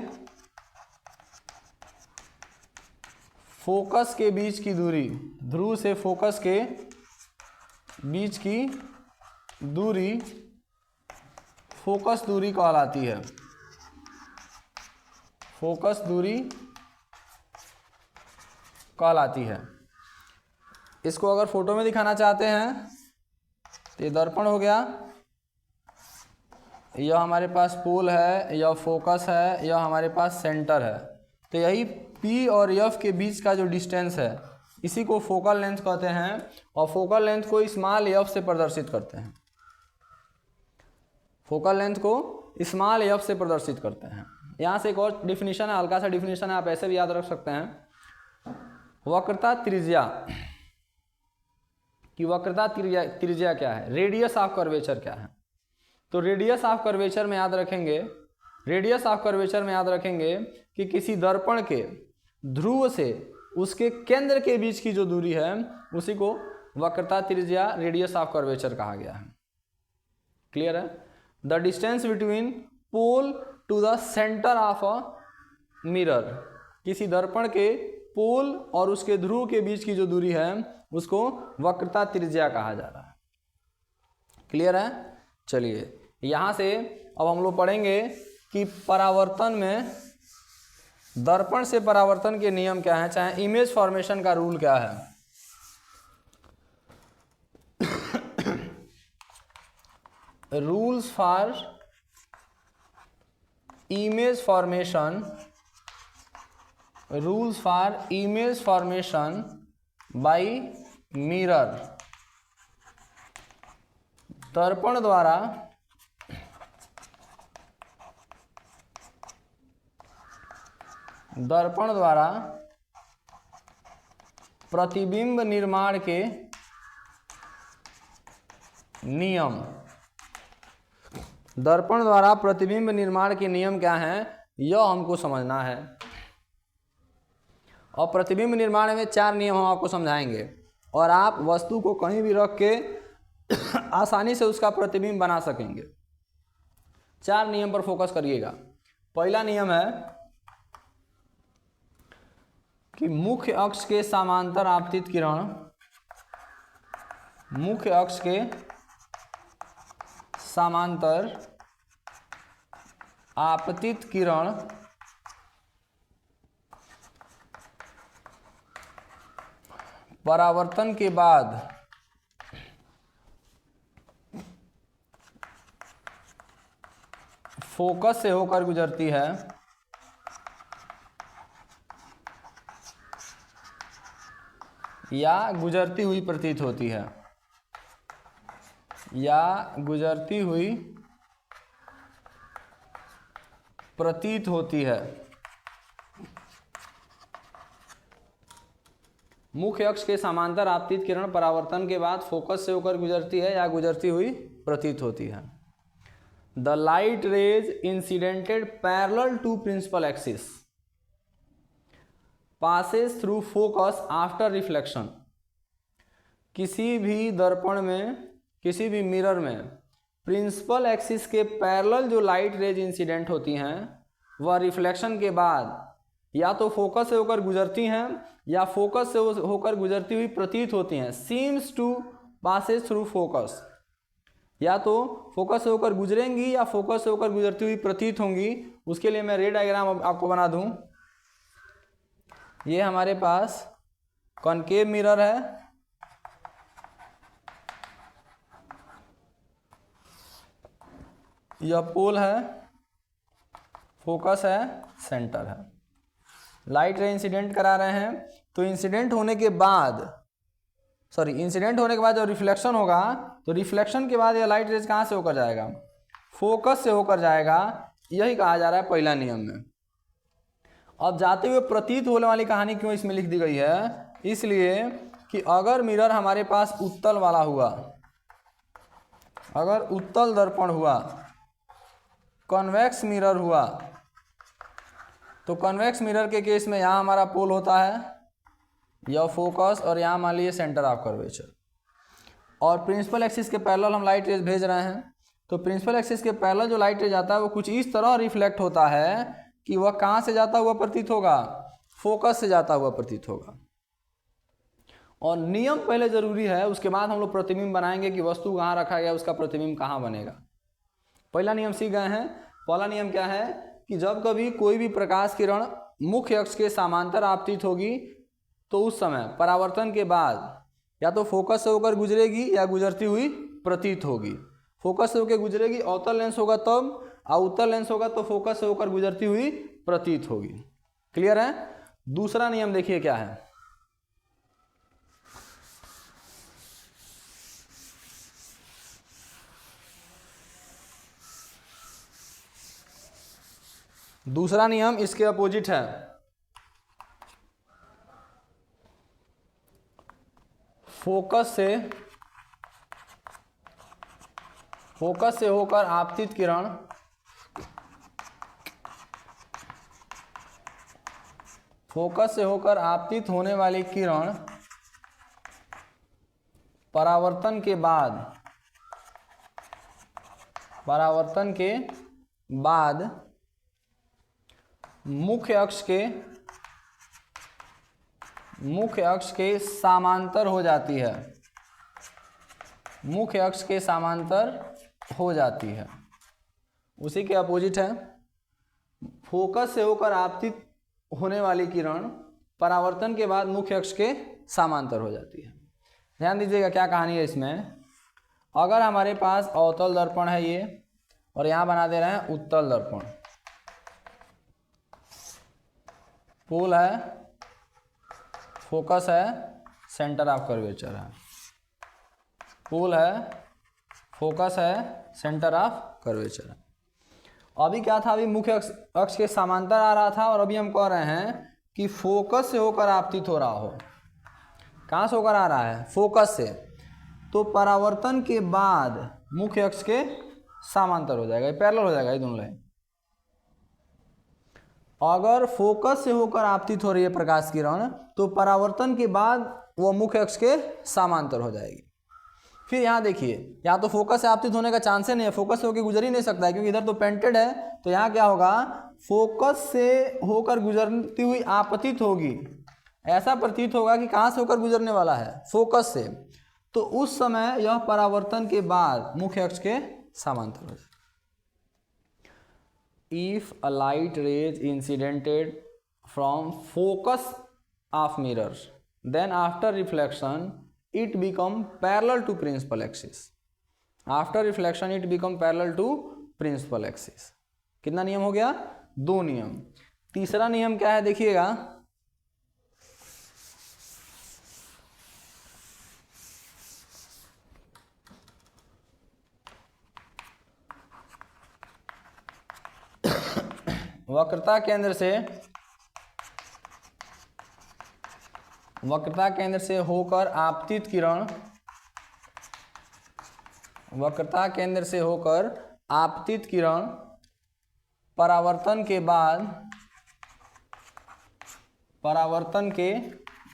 [SPEAKER 1] फोकस के बीच की दूरी, ध्रुव से फोकस के बीच की दूरी फोकस दूरी कहलाती है। फोकस दूरी कहलाती है। इसको अगर फोटो में दिखाना चाहते हैं तो ये दर्पण हो गया, यह हमारे पास पोल है, यह फोकस है, यह हमारे पास सेंटर है। तो यही P और F के बीच का जो डिस्टेंस है इसी को फोकल लेंथ कहते हैं, और फोकल लेंथ को स्मॉल f से प्रदर्शित करते हैं। फोकल लेंथ को स्मॉल f से प्रदर्शित करते हैं। यहाँ से एक और डिफिनीशन है, हल्का सा डिफिनीशन है, आप ऐसे भी याद रख सकते हैं। वक्रता त्रिज्या की वक्रता त्रिज्या क्या है, रेडियस ऑफ कर्वेचर क्या है। तो रेडियस ऑफ कर्वेचर में याद रखेंगे, रेडियस ऑफ कर्वेचर में याद रखेंगे कि किसी दर्पण के ध्रुव से उसके केंद्र के बीच की जो दूरी है उसी को वक्रता त्रिज्या, रेडियस ऑफ कर्वेचर कहा गया है। क्लियर है। The distance between pole to the centre of a mirror, किसी दर्पण के पोल और उसके ध्रुव के बीच की जो दूरी है उसको वक्रता त्रिज्या कहा जा रहा है। क्लियर है। चलिए यहाँ से अब हम लोग पढ़ेंगे कि परावर्तन में दर्पण से परावर्तन के नियम क्या हैं, चाहे इमेज फॉर्मेशन का रूल क्या है। Rules for image formation, rules for image formation by mirror, दर्पण द्वारा प्रतिबिंब निर्माण के नियम। दर्पण द्वारा प्रतिबिंब निर्माण के नियम क्या हैं यह हमको समझना है। और प्रतिबिंब निर्माण में 4 नियम हम आपको समझाएंगे, और आप वस्तु को कहीं भी रख के आसानी से उसका प्रतिबिंब बना सकेंगे। 4 नियम पर फोकस करिएगा। पहला नियम है कि मुख्य अक्ष के समांतर आपतित किरण, मुख्य अक्ष के समांतर आपतित किरण परावर्तन के बाद फोकस से होकर गुजरती है या गुजरती हुई प्रतीत होती है, या गुजरती हुई प्रतीत होती है। मुख्य अक्ष के समांतर आपतित किरण परावर्तन के बाद फोकस से होकर गुजरती है या गुजरती हुई प्रतीत होती है। The light rays incidented parallel to principal axis passes through focus after reflection। किसी भी दर्पण में, किसी भी मिरर में प्रिंसिपल एक्सिस के पैरेलल जो लाइट रेज इंसिडेंट होती हैं वह रिफ्लेक्शन के बाद या तो फोकस से होकर गुजरती हैं या फोकस से होकर गुजरती हुई प्रतीत होती हैं। Seems to passes through focus, या तो फोकस से होकर गुजरेंगी या फोकस से होकर गुजरती हुई प्रतीत होंगी। उसके लिए मैं रे डायग्राम आपको बना दूं। ये हमारे पास कॉनकेव मिरर है, यह पोल है, फोकस है, सेंटर है। लाइट रे इंसिडेंट करा रहे हैं तो इंसिडेंट होने के बाद जब रिफ्लेक्शन होगा तो रिफ्लेक्शन के बाद यह लाइट रेज कहाँ से होकर जाएगा, फोकस से होकर जाएगा। यही कहा जा रहा है पहला नियम में। अब जाते हुए प्रतीत होने वाली कहानी क्यों इसमें लिख दी गई है, इसलिए कि अगर मिरर हमारे पास उत्तल वाला हुआ अगर उत्तल दर्पण हुआ, कॉन्वेक्स मिरर हुआ, तो कॉन्वेक्स मिरर के केस में यहाँ हमारा पोल होता है यह फोकस, और यहाँ मान लीजिए सेंटर ऑफ कर्वेचर, और प्रिंसिपल एक्सिस के पैरेलल हम लाइट रेज भेज रहे हैं। तो प्रिंसिपल एक्सिस के पैरेलल जो लाइट रेज आता है वो कुछ इस तरह रिफ्लेक्ट होता है कि वह कहाँ से जाता हुआ प्रतीत होगा, फोकस से जाता हुआ प्रतीत होगा। और नियम पहले जरूरी है, उसके बाद हम लोग प्रतिबिंब बनाएंगे कि वस्तु कहाँ रखा गया, उसका प्रतिबिंब कहाँ बनेगा। पहला नियम सीख गए हैं। पहला नियम क्या है कि जब कभी कोई भी प्रकाश किरण मुख्य अक्ष के समांतर आपतित होगी तो उस समय परावर्तन के बाद या तो फोकस से होकर गुजरेगी या गुजरती हुई प्रतीत होगी। फोकस से होकर गुजरेगी, अवतल लेंस होगा तब, और उत्तल लेंस होगा तो फोकस से होकर गुजरती हुई प्रतीत होगी। क्लियर है। दूसरा नियम देखिए क्या है। दूसरा नियम इसके अपोजिट है। फोकस से होकर आपतित किरण फोकस से होकर आपतित होने वाली किरण परावर्तन के बाद मुख्य अक्ष के समांतर हो जाती है। मुख्य अक्ष के समांतर हो जाती है। उसी के अपोजिट है। फोकस से होकर आपतित होने वाली किरण परावर्तन के बाद मुख्य अक्ष के समांतर हो जाती है। ध्यान दीजिएगा क्या कहानी है इसमें। अगर हमारे पास अवतल दर्पण है ये, और यहाँ बना दे रहे हैं उत्तल दर्पण, पोल है, फोकस है, सेंटर ऑफ कर्वेचर है। पोल है, फोकस है, सेंटर ऑफ कर्वेचर है। अभी क्या था, अभी मुख्य अक्ष के समांतर आ रहा था, और अभी हम कह रहे हैं कि फोकस से होकर आपतित हो रहा हो। कहाँ से होकर आ रहा है, फोकस से, तो परावर्तन के बाद मुख्य अक्ष के समांतर हो जाएगा, पैरेलल हो जाएगा ये दोनों लाइन। अगर फोकस से होकर आपतित हो रही है प्रकाश किरण तो परावर्तन के बाद वो मुख्य अक्ष के समांतर हो जाएगी। फिर यहाँ देखिए, यहाँ तो फोकस से आपतित होने का चांस ही नहीं है, फोकस से होकर गुजर ही नहीं सकता है क्योंकि इधर तो पेंटेड है। तो यहाँ क्या होगा, फोकस से होकर गुजरती हुई आपतित होगी। ऐसा प्रतीत होगा कि कहाँ से होकर गुजरने वाला है, फोकस से। तो उस समय यह परावर्तन के बाद मुख्य अक्ष के समांतर हो जाएगा। If a light rays incidented from focus of mirror, then after reflection it become parallel to principal axis. After reflection it become parallel to principal axis. कितना नियम हो गया, 2 नियम। तीसरा नियम क्या है देखिएगा। वक्रता केंद्र से होकर आपतित किरण, वक्रता केंद्र से होकर आपतित किरण परावर्तन के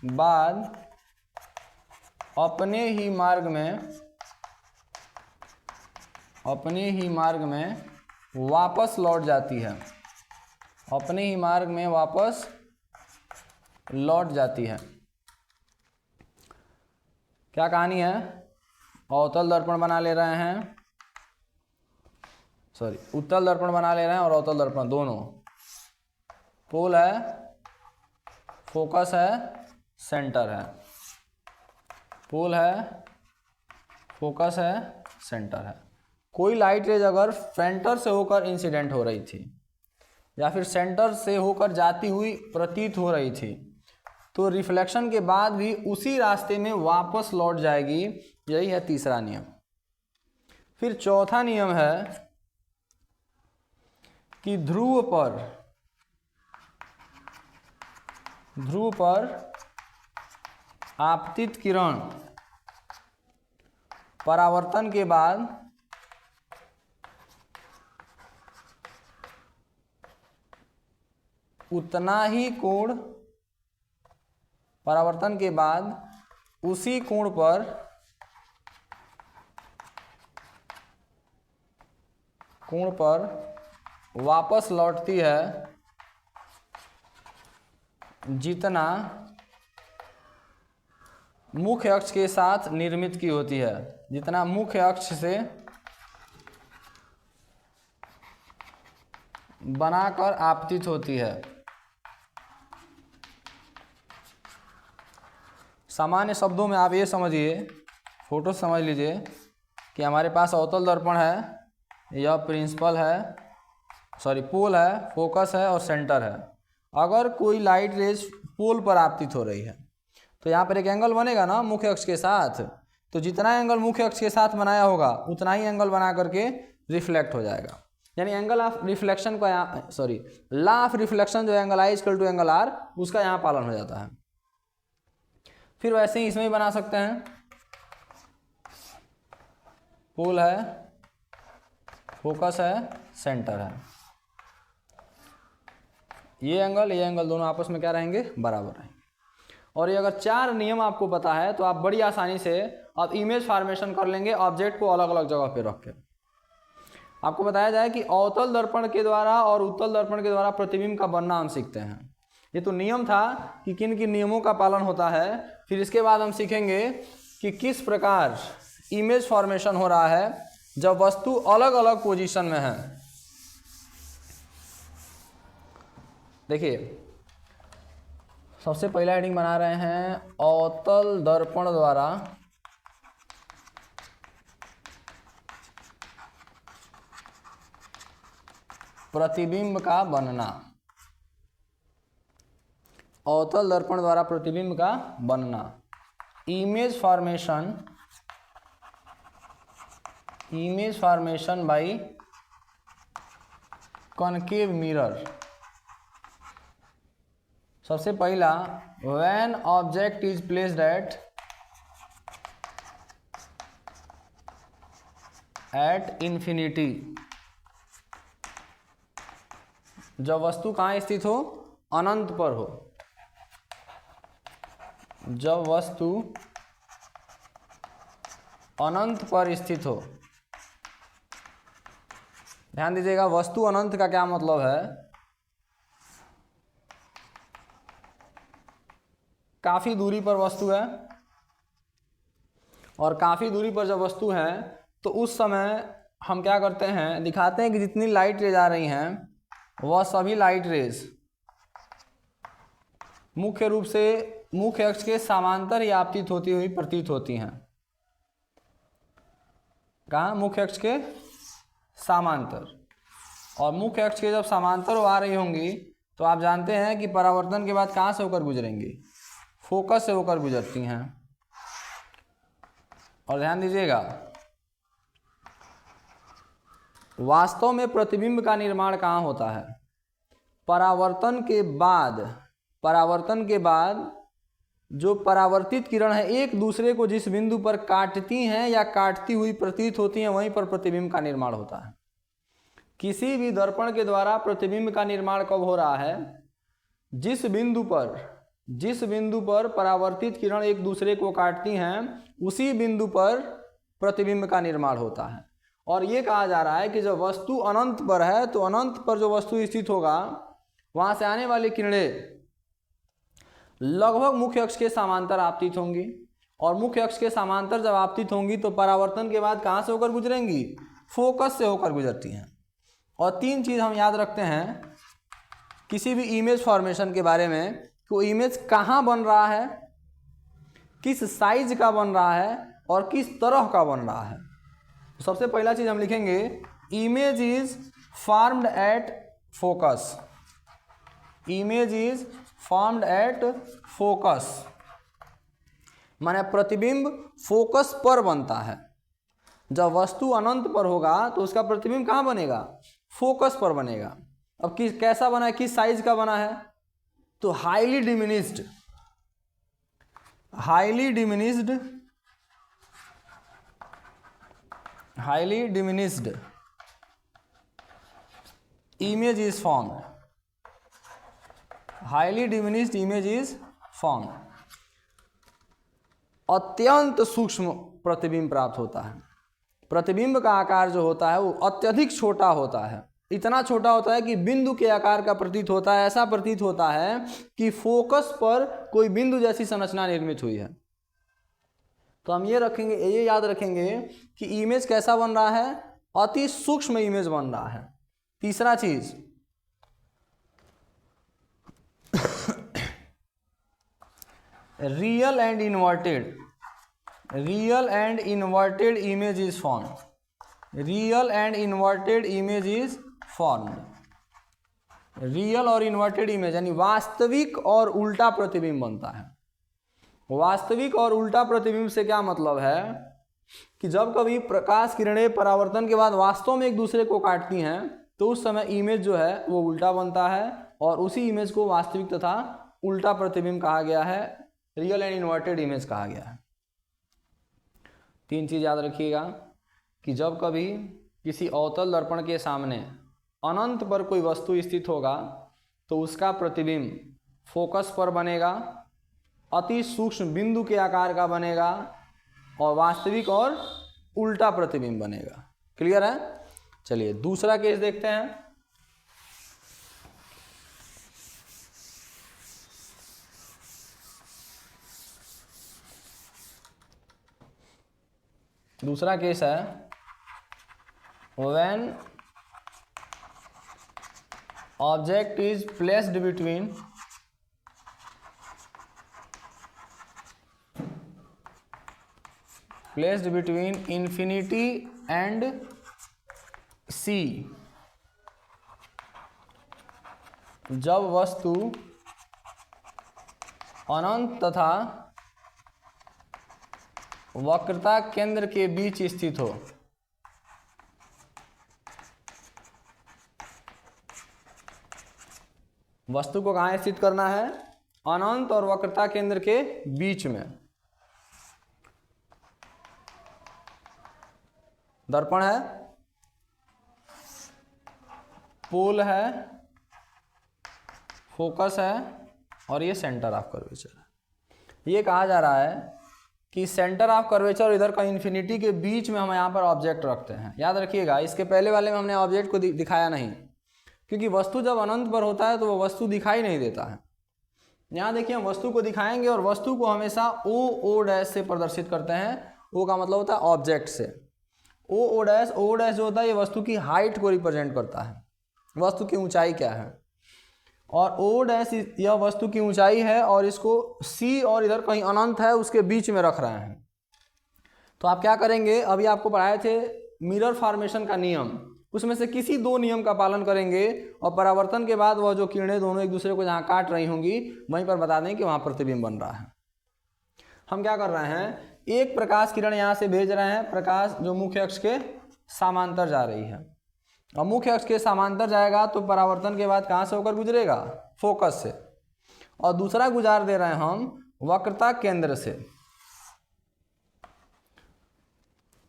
[SPEAKER 1] बाद अपने ही मार्ग में वापस लौट जाती है। अपने ही मार्ग में वापस लौट जाती है। क्या कहानी है, अवतल दर्पण बना ले रहे हैं, उत्तल दर्पण बना ले रहे हैं और अवतल दर्पण दोनों। पोल है, फोकस है, सेंटर है। पोल है, फोकस है, सेंटर है। कोई लाइट रेज अगर सेंटर से होकर इंसिडेंट हो रही थी या फिर सेंटर से होकर जाती हुई प्रतीत हो रही थी तो रिफ्लेक्शन के बाद भी उसी रास्ते में वापस लौट जाएगी। यही है तीसरा नियम। फिर चौथा नियम है कि ध्रुव पर आपतित किरण परावर्तन के बाद उतना ही कोण परावर्तन के बाद उसी कोण पर वापस लौटती है जितना मुख्य अक्ष के साथ निर्मित की होती है, जितना मुख्य अक्ष से बनाकर आपतित होती है। सामान्य शब्दों में आप ये समझिए, फोटो समझ लीजिए कि हमारे पास अवतल दर्पण है, यह प्रिंसिपल है, सॉरी पोल है, फोकस है और सेंटर है। अगर कोई लाइट रेज पोल पर आपतित हो रही है तो यहाँ पर एक एंगल बनेगा ना मुख्य अक्ष के साथ, तो जितना एंगल मुख्य अक्ष के साथ बनाया होगा उतना ही एंगल बना करके रिफ्लेक्ट हो जाएगा। यानी एंगल ऑफ रिफ्लेक्शन का यहाँ लॉ ऑफ रिफ्लेक्शन जो angle i equal to angle r, उसका यहाँ पालन हो जाता है। फिर वैसे ही इसमें भी बना सकते हैं, पोल है, फोकस है, सेंटर है, ये एंगल दोनों आपस में क्या रहेंगे, बराबर रहेंगे। और ये अगर 4 नियम आपको पता है तो आप बड़ी आसानी से अब इमेज फॉर्मेशन कर लेंगे ऑब्जेक्ट को अलग अलग जगह पे रख के। आपको बताया जाए कि अवतल दर्पण के द्वारा और उत्तल दर्पण के द्वारा प्रतिबिंब का बनना हम सीखते हैं। ये तो नियम था कि किन किन नियमों का पालन होता है। फिर इसके बाद हम सीखेंगे कि किस प्रकार इमेज फॉर्मेशन हो रहा है जब वस्तु अलग अलग पोजीशन में है। देखिए, सबसे पहला हेडिंग बना रहे हैं अवतल दर्पण द्वारा प्रतिबिंब का बनना। अवतल दर्पण द्वारा प्रतिबिंब का बनना, image formation by concave mirror. सबसे पहला, when object is placed at infinity, जब वस्तु कहाँ स्थित हो, अनंत पर हो। जब वस्तु अनंत पर स्थित हो, ध्यान दीजिएगा, वस्तु अनंत का क्या मतलब है, काफ़ी दूरी पर वस्तु है, और काफ़ी दूरी पर जब वस्तु है तो उस समय हम क्या करते हैं, दिखाते हैं कि जितनी लाइट रेज आ रही हैं वह सभी लाइट रेज मुख्य रूप से मुख्य अक्ष के समांतर ही आपतित होती हुई प्रतीत होती हैं। कहाँ, मुख्य अक्ष के समांतर। और मुख्य अक्ष के जब समांतर आ रही होंगी तो आप जानते हैं कि परावर्तन के बाद कहाँ से होकर गुजरेंगी, फोकस से होकर गुजरती हैं। और ध्यान दीजिएगा, वास्तव में प्रतिबिंब का निर्माण कहाँ होता है, परावर्तन के बाद जो परावर्तित किरण है एक दूसरे को जिस बिंदु पर काटती हैं या काटती हुई प्रतीत होती हैं, वहीं पर प्रतिबिंब का निर्माण होता है। किसी भी दर्पण के द्वारा प्रतिबिंब का निर्माण कब हो रहा है, जिस बिंदु पर परावर्तित किरण एक दूसरे को काटती हैं उसी बिंदु पर प्रतिबिंब का निर्माण होता है। और ये कहा जा रहा है कि जब वस्तु अनंत पर है तो अनंत पर जो वस्तु स्थित होगा वहां से आने वाली किरणें लगभग मुख्य अक्ष के समांतर आपतित होंगी, और मुख्य अक्ष के समांतर जब आपतित होंगी तो परावर्तन के बाद कहाँ से होकर गुजरेंगी, फोकस से होकर गुजरती हैं। और 3 चीज़ हम याद रखते हैं किसी भी इमेज फॉर्मेशन के बारे में, कि इमेज कहाँ बन रहा है, किस साइज का बन रहा है और किस तरह का बन रहा है। सबसे पहला चीज हम लिखेंगे, image is formed at focus. Image is formed at focus माने प्रतिबिंब फोकस पर बनता है। जब वस्तु अनंत पर होगा तो उसका प्रतिबिंब कहाँ बनेगा, फोकस पर बनेगा। अब कैसा बना है, किस साइज का बना है, तो highly diminished image is formed. Highly diminished image is form, अत्यंत सूक्ष्म प्रतिबिंब प्राप्त होता है। प्रतिबिंब का आकार जो होता है वो अत्यधिक छोटा होता है, इतना छोटा होता है कि बिंदु के आकार का प्रतीत होता है। ऐसा प्रतीत होता है कि फोकस पर कोई बिंदु जैसी संरचना निर्मित हुई है। तो हम ये रखेंगे, ये याद रखेंगे कि इमेज कैसा बन रहा है, अति सूक्ष्म इमेज बन रहा है। तीसरा चीज, real and inverted image is form. Real and inverted image is formed. Real और इन्वर्टेड इमेज यानी वास्तविक और उल्टा प्रतिबिंब बनता है। वास्तविक और उल्टा प्रतिबिंब से क्या मतलब है कि जब कभी प्रकाश किरणें परावर्तन के बाद वास्तव में एक दूसरे को काटती हैं तो उस समय इमेज जो है वो उल्टा बनता है और उसी इमेज को वास्तविक तथा उल्टा प्रतिबिंब कहा गया है, रियल एंड इन्वर्टेड इमेज कहा गया है। तीन चीज याद रखिएगा कि जब कभी किसी अवतल दर्पण के सामने अनंत पर कोई वस्तु स्थित होगा तो उसका प्रतिबिंब फोकस पर बनेगा, अति सूक्ष्म बिंदु के आकार का बनेगा और वास्तविक और उल्टा प्रतिबिंब बनेगा। क्लियर है? चलिए दूसरा केस देखते हैं। दूसरा केस है when object is placed between infinity and C. जब वस्तु अनंत तथा वक्रता केंद्र के बीच स्थित हो। वस्तु को कहाँ स्थित करना है? अनंत और वक्रता केंद्र के बीच में। दर्पण है, पोल है, फोकस है और ये सेंटर ऑफ कर्वेचर है। ये कहा जा रहा है कि सेंटर ऑफ कर्वेचर और इधर का इन्फिनिटी के बीच में हम यहाँ पर ऑब्जेक्ट रखते हैं। याद रखिएगा, इसके पहले वाले में हमने ऑब्जेक्ट को दिखाया नहीं, क्योंकि वस्तु जब अनंत पर होता है तो वो वस्तु दिखाई नहीं देता है। यहाँ देखिए, हम वस्तु को दिखाएंगे और वस्तु को हमेशा ओ डैश से प्रदर्शित करते हैं। ओ का मतलब होता है ऑब्जेक्ट से। ओ डैश जो होता है ये वस्तु की हाइट को रिप्रेजेंट करता है, वस्तु की ऊंचाई क्या है। और ओ डैश यह वस्तु की ऊंचाई है और इसको सी और इधर कहीं अनंत है उसके बीच में रख रहे हैं। तो आप क्या करेंगे, अभी आपको पढ़ाए थे मिरर फॉर्मेशन का नियम, उसमें से किसी दो नियम का पालन करेंगे और परावर्तन के बाद वह जो किरणें दोनों एक दूसरे को जहाँ काट रही होंगी वहीं पर बता दें कि वहाँ प्रतिबिंब बन रहा है। हम क्या कर रहे हैं, एक प्रकाश किरण यहाँ से भेज रहे हैं, प्रकाश जो मुख्य अक्ष के समांतर जा रही है, और मुख्य अक्ष के समांतर जाएगा तो परावर्तन के बाद कहाँ से होकर गुजरेगा? फोकस से। और दूसरा गुजार दे रहे हैं हम वक्रता केंद्र से।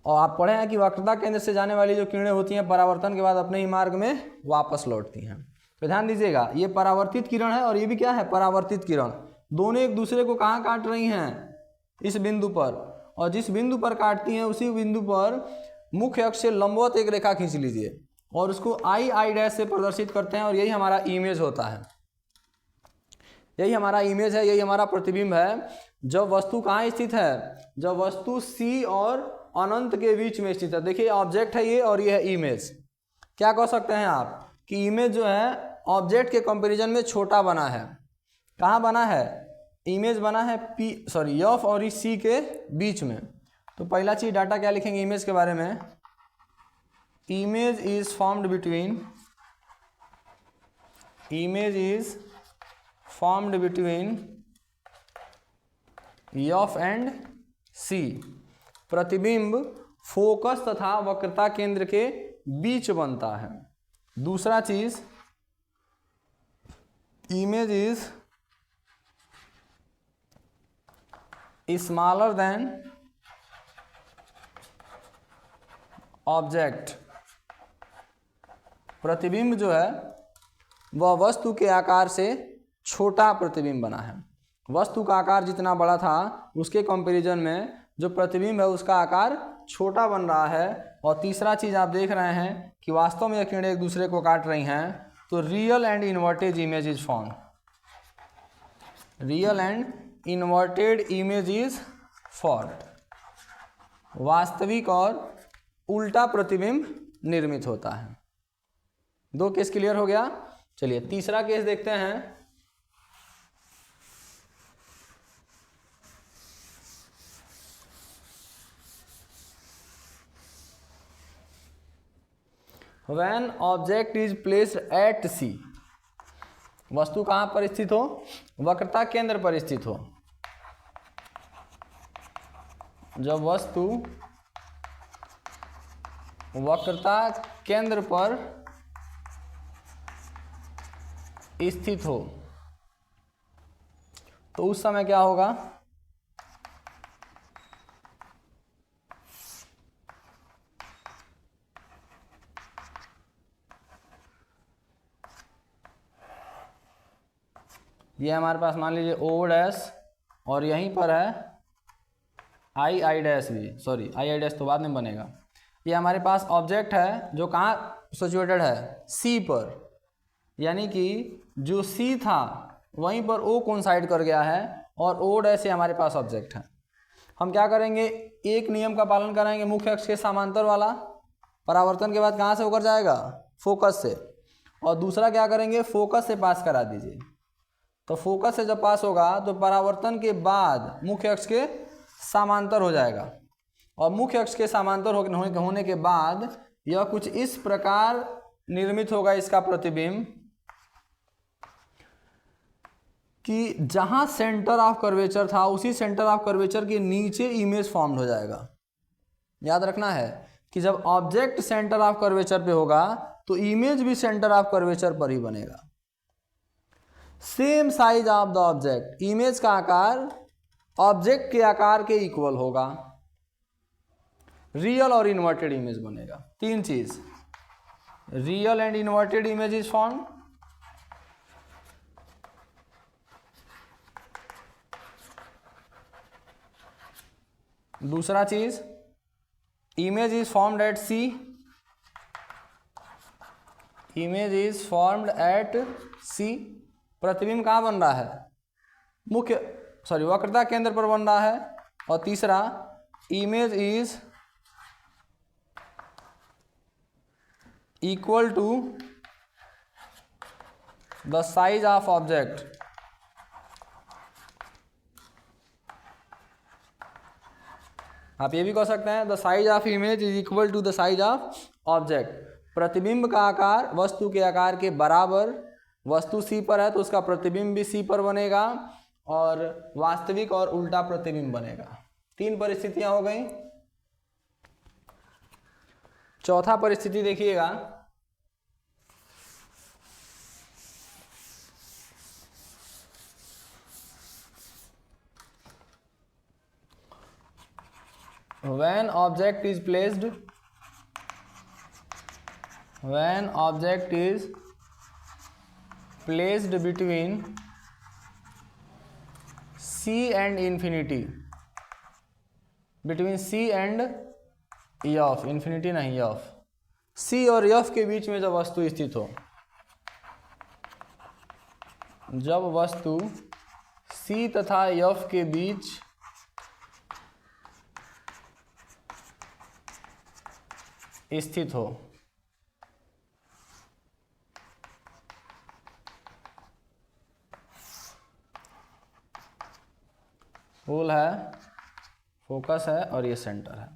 [SPEAKER 1] और आप पढ़े हैं कि वक्रता केंद्र से जाने वाली जो किरणें होती हैं परावर्तन के बाद अपने ही मार्ग में वापस लौटती हैं। तो ध्यान दीजिएगा, ये परावर्तित किरण है और ये भी क्या है? परावर्तित किरण। दोनों एक दूसरे को कहाँ काट रही हैं? इस बिंदु पर। और जिस बिंदु पर काटती हैं उसी बिंदु पर मुख्य अक्ष से लंबवत एक रेखा खींच लीजिए और उसको आई डैश से प्रदर्शित करते हैं और यही हमारा इमेज होता है। यही हमारा इमेज है, यही हमारा प्रतिबिंब है। जब वस्तु कहाँ स्थित है? जब वस्तु सी और अनंत के बीच में स्थित है। देखिए, ऑब्जेक्ट है ये और ये है इमेज। क्या कह सकते हैं आप कि इमेज जो है ऑब्जेक्ट के कंपैरिजन में छोटा बना है। कहाँ बना है? इमेज बना है एफ और इस सी के बीच में। तो पहला चीज डाटा क्या लिखेंगे इमेज के बारे में? Image is formed between F and C. प्रतिबिंब फोकस तथा वक्रता केंद्र के बीच बनता है। दूसरा चीज, image is smaller than object. प्रतिबिंब जो है वह वस्तु के आकार से छोटा प्रतिबिंब बना है। वस्तु का आकार जितना बड़ा था उसके कंपैरिजन में जो प्रतिबिंब है उसका आकार छोटा बन रहा है। और तीसरा चीज़ आप देख रहे हैं कि वास्तव में यह किरणें एक दूसरे को काट रही हैं, तो real and inverted image is form. Real and inverted image is formed. वास्तविक और उल्टा प्रतिबिंब निर्मित होता है। 2 केस क्लियर हो गया। चलिए तीसरा केस देखते हैं। When object is placed at C, वस्तु कहाँ पर स्थित हो? वक्रता केंद्र पर स्थित हो। जब वस्तु वक्रता केंद्र पर स्थित हो तो उस समय क्या होगा? ये हमारे पास मान लीजिए ओ डैश और यहीं पर है आई डैश भी, सॉरी आई डैश तो बाद में बनेगा। ये हमारे पास ऑब्जेक्ट है जो कहाँ सिचुएटेड है? सी पर, यानी कि जो सी था वहीं पर ओ कोइंसाइड कर गया है और ओ डैश से हमारे पास ऑब्जेक्ट है। हम क्या करेंगे? एक नियम का पालन करेंगे, मुख्य अक्ष के समांतर वाला। परावर्तन के बाद कहाँ से होकर जाएगा? फोकस से। और दूसरा क्या करेंगे? फोकस से पास करा दीजिए। तो फोकस से जब पास होगा तो परावर्तन के बाद मुख्य अक्ष के समांतर हो जाएगा। और मुख्य अक्ष के समांतर होने के बाद यह कुछ इस प्रकार निर्मित होगा इसका प्रतिबिंब कि जहां सेंटर ऑफ कर्वेचर था उसी सेंटर ऑफ कर्वेचर के नीचे इमेज फॉर्म्ड हो जाएगा। याद रखना है कि जब ऑब्जेक्ट सेंटर ऑफ कर्वेचर पे होगा तो इमेज भी सेंटर ऑफ कर्वेचर पर ही बनेगा। Same size of the object, image का आकार ऑब्जेक्ट के आकार के इक्वल होगा। रियल और इन्वर्टेड इमेज बनेगा। 3 चीज, real and inverted image is formed, दूसरा चीज image is formed at C, image is formed at C. प्रतिबिंब कहाँ बन रहा है? वक्रता केंद्र पर बन रहा है। और तीसरा image is equal to the size of object. आप ये भी कह सकते हैं the size of image is equal to the size of object. प्रतिबिंब का आकार वस्तु के आकार के बराबर, वस्तु सी पर है तो उसका प्रतिबिंब भी सी पर बनेगा और वास्तविक और उल्टा प्रतिबिंब बनेगा। 3 परिस्थितियां हो गई। चौथा परिस्थिति देखिएगा। When object is placed between C and infinity, between C and F, infinity नहीं F, C और F के बीच में जब वस्तु स्थित हो, जब वस्तु C तथा F के बीच स्थित हो, पोल है, फोकस है और ये सेंटर है।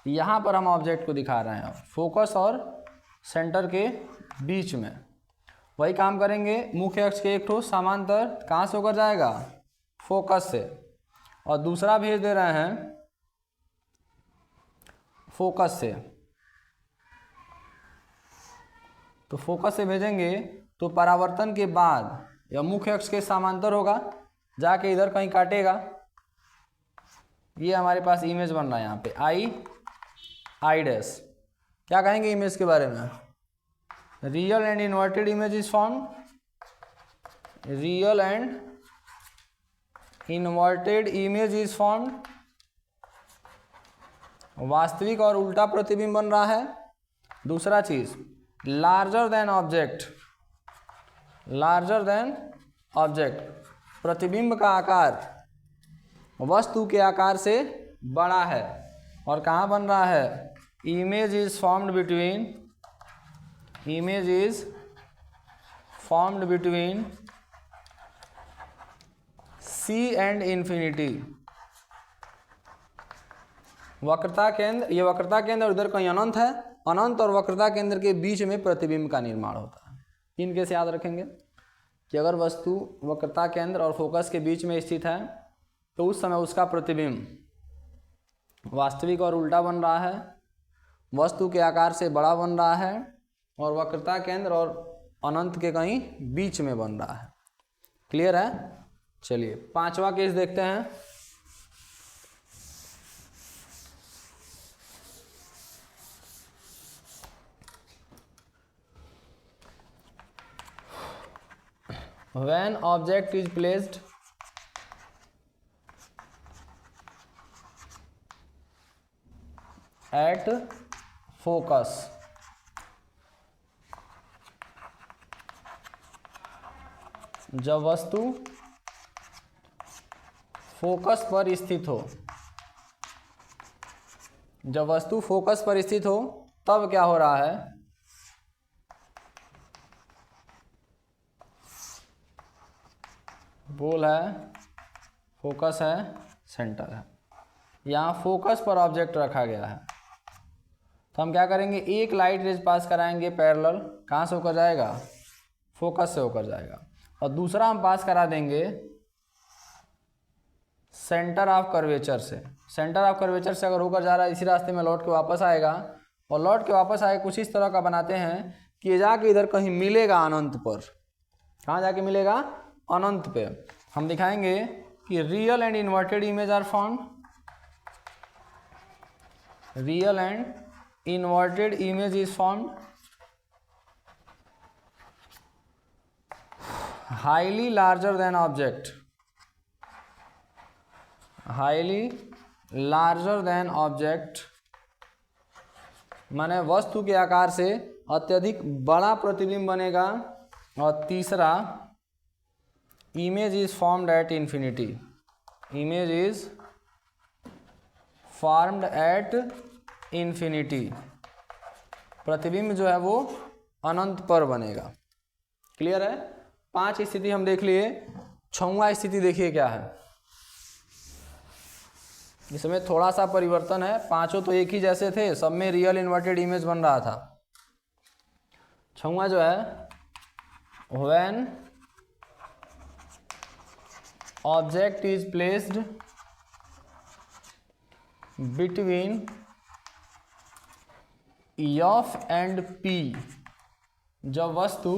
[SPEAKER 1] यहाँ पर हम ऑब्जेक्ट को दिखा रहे हैं फोकस और सेंटर के बीच में। वही काम करेंगे, मुख्य अक्ष के एक ठो समांतर कहाँ से होकर जाएगा? फोकस से। और दूसरा भेज दे रहे हैं फोकस से। तो फोकस से भेजेंगे तो परावर्तन के बाद यह मुख्य अक्ष के समांतर होगा, जाके इधर कहीं काटेगा। ये हमारे पास इमेज बन रहा है यहाँ पे आई डैश। क्या कहेंगे इमेज के बारे में? Real and inverted image is form, real and inverted image is formed, वास्तविक और उल्टा प्रतिबिंब बन रहा है। दूसरा चीज larger than object, larger than object, प्रतिबिंब का आकार वस्तु के आकार से बड़ा है। और कहाँ बन रहा है? Image is formed between, image is formed between C and infinity. वक्रता केंद्र, ये वक्रता केंद्र और इधर कहीं अनंत है, अनंत और वक्रता केंद्र के बीच में प्रतिबिंब का निर्माण होता है। इन कैसे याद रखेंगे कि अगर वस्तु वक्रता केंद्र और फोकस के बीच में स्थित है तो उस समय उसका प्रतिबिंब वास्तविक और उल्टा बन रहा है, वस्तु के आकार से बड़ा बन रहा है और वक्रता केंद्र और अनंत के कहीं बीच में बन रहा है। क्लियर है? चलिए पांचवा केस देखते हैं। When object is placed at focus, जब वस्तु फोकस पर स्थित हो, जब वस्तु फोकस पर स्थित हो तब क्या हो रहा है? गोल है, फोकस है, सेंटर है। यहाँ फोकस पर ऑब्जेक्ट रखा गया है तो हम क्या करेंगे? एक लाइट रेज पास कराएंगे पैरेलल, कहाँ से होकर जाएगा? फोकस से होकर जाएगा। और दूसरा हम पास करा देंगे सेंटर ऑफ कर्वेचर से। सेंटर ऑफ कर्वेचर से अगर होकर जा रहा है इसी रास्ते में लौट के वापस आएगा, और लौट के वापस आए कुछ इस तरह का बनाते हैं कि ये जाके इधर कहीं मिलेगा अनंत पर। कहाँ जाके मिलेगा? अनंत पे। हम दिखाएंगे कि real and inverted image are formed, real and inverted image is formed, highly larger than object, highly larger than object माने वस्तु के आकार से अत्यधिक बड़ा प्रतिबिंब बनेगा। और तीसरा image is formed at infinity, image is formed at infinity, प्रतिबिंब जो है वो अनंत पर बनेगा। क्लियर है? 5 स्थिति हम देख लिए। 6वां स्थिति देखिए क्या है। इसमें थोड़ा सा परिवर्तन है, पांचों तो एक ही जैसे थे, सब में रियल इन्वर्टेड इमेज बन रहा था। 6वां जो है, when object is placed between F and P, जब वस्तु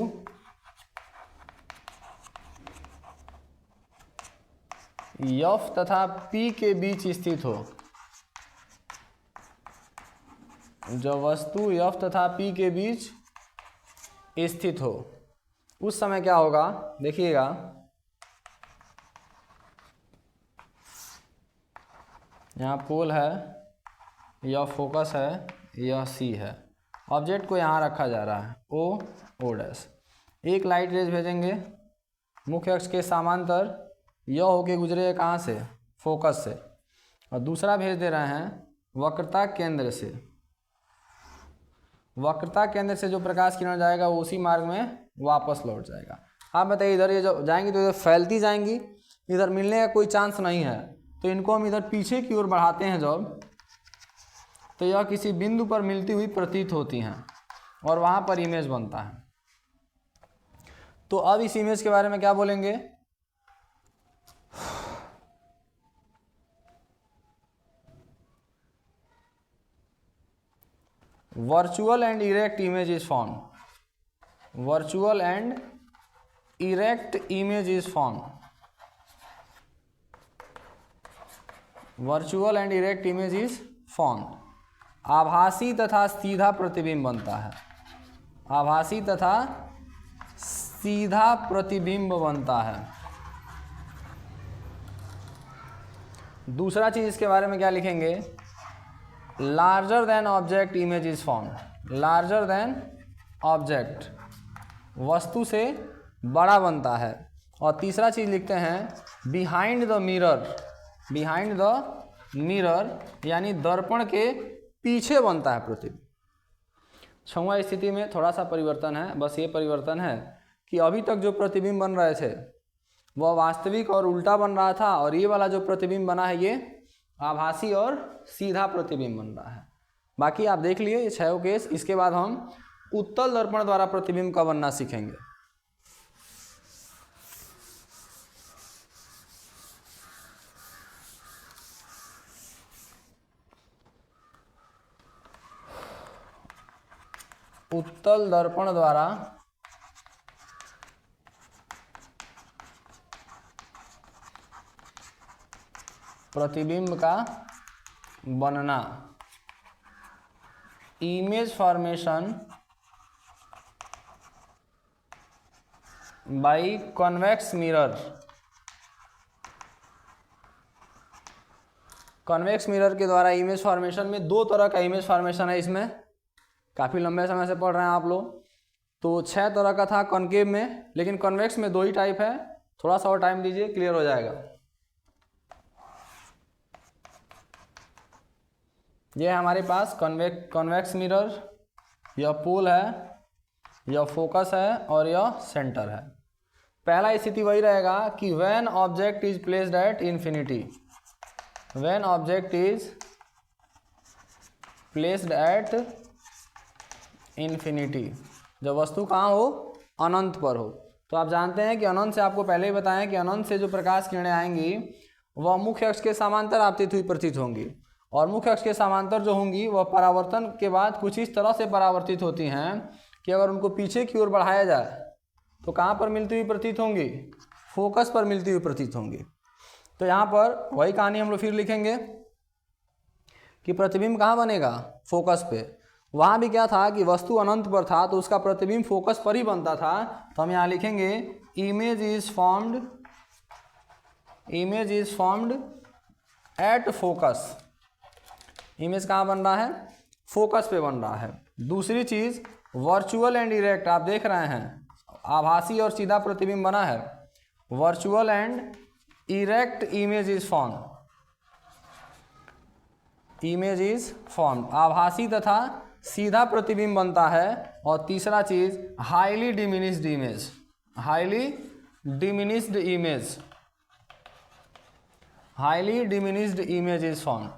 [SPEAKER 1] एफ तथा पी के बीच स्थित हो, जब वस्तु एफ तथा पी के बीच स्थित हो उस समय क्या होगा? देखिएगा, यहाँ पोल है, यह फोकस है, यह सी है। ऑब्जेक्ट को यहाँ रखा जा रहा है ओ डैश। एक लाइट रेज भेजेंगे मुख्य अक्ष के समांतर, यह होके गुजरे कहाँ से? फोकस से। और दूसरा भेज दे रहे हैं वक्रता केंद्र से। वक्रता केंद्र से जो प्रकाश किरण जाएगा वो उसी मार्ग में वापस लौट जाएगा। आप बताइए, इधर ये जो जाएंगी तो इधर फैलती जाएंगी, इधर मिलने का कोई चांस नहीं है। तो इनको हम इधर पीछे की ओर बढ़ाते हैं जब, तो यह किसी बिंदु पर मिलती हुई प्रतीत होती हैं और वहाँ पर इमेज बनता है। तो अब इस इमेज के बारे में क्या बोलेंगे? Virtual and erect image is formed, virtual and erect image is formed, virtual and erect image is formed. आभासी तथा सीधा प्रतिबिंब बनता है, आभासी तथा सीधा प्रतिबिंब बनता है। दूसरा चीज इसके बारे में क्या लिखेंगे, larger than object image is formed. Larger than object, वस्तु से बड़ा बनता है। और तीसरा चीज लिखते हैं behind the mirror. Behind the mirror यानी दर्पण के पीछे बनता है प्रतिबिंब। छठवां स्थिति में थोड़ा सा परिवर्तन है, बस ये परिवर्तन है कि अभी तक जो प्रतिबिंब बन रहे थे वह वास्तविक और उल्टा बन रहा था, और ये वाला जो प्रतिबिंब बना है ये आभासी और सीधा प्रतिबिंब बन रहा है। बाकी आप देख लिए ये 6 केस। इसके बाद हम उत्तल दर्पण द्वारा प्रतिबिंब का बनना सीखेंगे। उत्तल दर्पण द्वारा प्रतिबिंब का बनना। Image formation by convex mirror. Convex mirror के द्वारा इमेज फॉर्मेशन में 2 तरह का इमेज फॉर्मेशन है। इसमें काफ़ी लंबे समय से पढ़ रहे हैं आप लोग, तो 6 तरह का था कॉन्केव में, लेकिन कॉन्वेक्स में 2 ही टाइप है। थोड़ा सा और टाइम दीजिए, क्लियर हो जाएगा। ये है हमारे पास कॉन्वेक्स मिरर, यह पोल है, यह फोकस है और यह सेंटर है। पहला स्थिति वही रहेगा कि when object is placed at infinity. When object is placed at infinity, जब वस्तु कहाँ हो, अनंत पर हो। तो आप जानते हैं कि अनंत से, आपको पहले ही बताएं कि अनंत से जो प्रकाश किरणें आएंगी वह मुख्य अक्ष के समांतर आपतित हुई प्रतीत होंगी, और मुख्य अक्ष के समांतर जो होंगी वह परावर्तन के बाद कुछ इस तरह से परावर्तित होती हैं कि अगर उनको पीछे की ओर बढ़ाया जाए तो कहाँ पर मिलती हुई प्रतीत होंगी, फोकस पर मिलती हुई प्रतीत होंगी। तो यहाँ पर वही कहानी हम लोग फिर लिखेंगे कि प्रतिबिंब कहाँ बनेगा, फोकस पे। वहाँ भी क्या था कि वस्तु अनंत पर था तो उसका प्रतिबिंब फोकस पर ही बनता था। तो हम यहाँ लिखेंगे image is formed at focus. Image कहाँ बन रहा है, फोकस पे बन रहा है। दूसरी चीज वर्चुअल एंड इरेक्ट, आप देख रहे हैं आभासी और सीधा प्रतिबिंब बना है। Virtual and erect image is formed, आभासी तथा सीधा प्रतिबिंब बनता है। और तीसरा चीज highly diminished image is formed,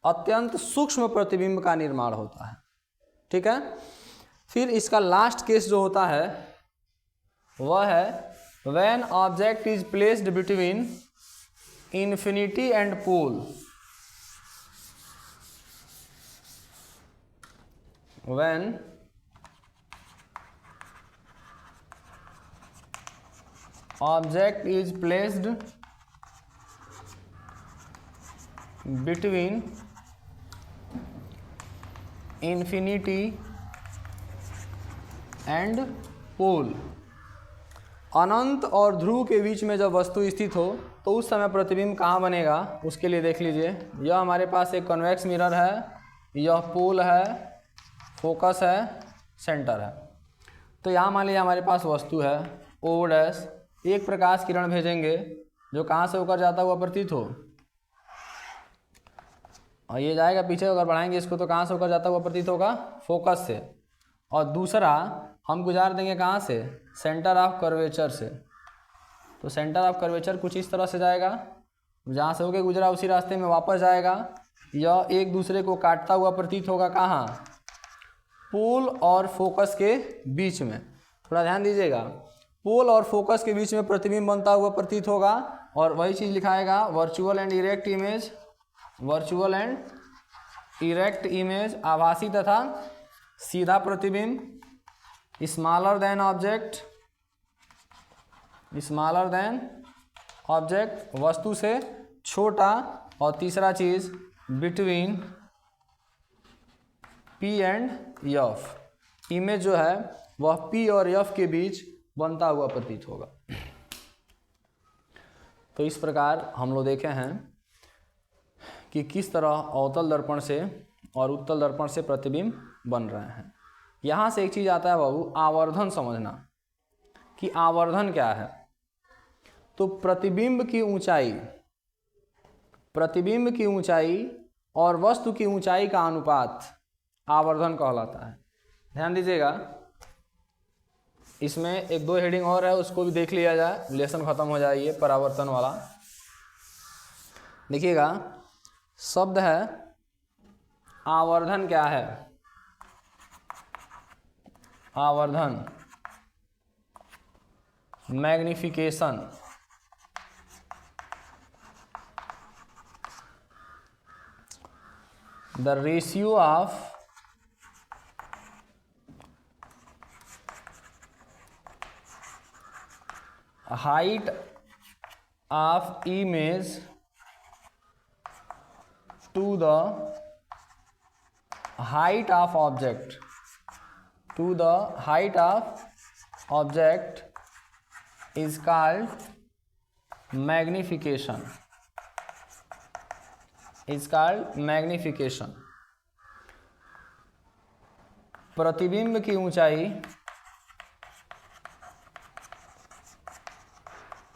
[SPEAKER 1] अत्यंत सूक्ष्म प्रतिबिंब का निर्माण होता है। ठीक है। फिर इसका लास्ट केस जो होता है वह है when object is placed between infinity and pole. When object is placed between infinity and pole, अनंत और ध्रुव के बीच में जब वस्तु स्थित हो तो उस समय प्रतिबिंब कहाँ बनेगा, उसके लिए देख लीजिए। यह हमारे पास एक कॉन्वेक्स मिरर है, यह पोल है, फोकस है, सेंटर है। तो यहाँ मान लीजिए हमारे पास वस्तु है O डैश, एक प्रकाश किरण भेजेंगे जो कहाँ से होकर जाता हुआ प्रतीत हो, और ये जाएगा पीछे, अगर बढ़ाएंगे इसको तो कहाँ से होकर जाता हुआ प्रतीत होगा, फोकस से। और दूसरा हम गुजार देंगे कहाँ से, सेंटर ऑफ कर्वेचर से। तो सेंटर ऑफ कर्वेचर कुछ इस तरह से जाएगा, जहाँ से होकर गुजरा उसी रास्ते में वापस जाएगा। यह एक दूसरे को काटता हुआ प्रतीत होगा कहाँ, पोल और फोकस के बीच में। थोड़ा ध्यान दीजिएगा, पोल और फोकस के बीच में प्रतिबिंब बनता हुआ प्रतीत होगा। और वही चीज़ लिखाएगा वर्चुअल एंड इरेक्ट इमेज, आभासी तथा सीधा प्रतिबिंब, स्मॉलर देन ऑब्जेक्ट, वस्तु से छोटा। और तीसरा चीज between P and F, image जो है वह P और F के बीच बनता हुआ प्रतीत होगा। तो इस प्रकार हम लोग देखे हैं कि किस तरह अवतल दर्पण से और उत्तल दर्पण से प्रतिबिंब बन रहे हैं। यहाँ से एक चीज़ आता है बाबू, आवर्धन समझना कि आवर्धन क्या है। तो प्रतिबिंब की ऊंचाई और वस्तु की ऊंचाई का अनुपात आवर्धन कहलाता है। ध्यान दीजिएगा, इसमें एक दो हेडिंग और है, उसको भी देख लिया जाए, लेसन खत्म हो जाए ये परावर्तन वाला। देखिएगा, शब्द है आवर्धन क्या है। आवर्धन magnification, the ratio of height of image to the height of object, to the height of object is called magnification, is called magnification। प्रतिबिंब की ऊंचाई,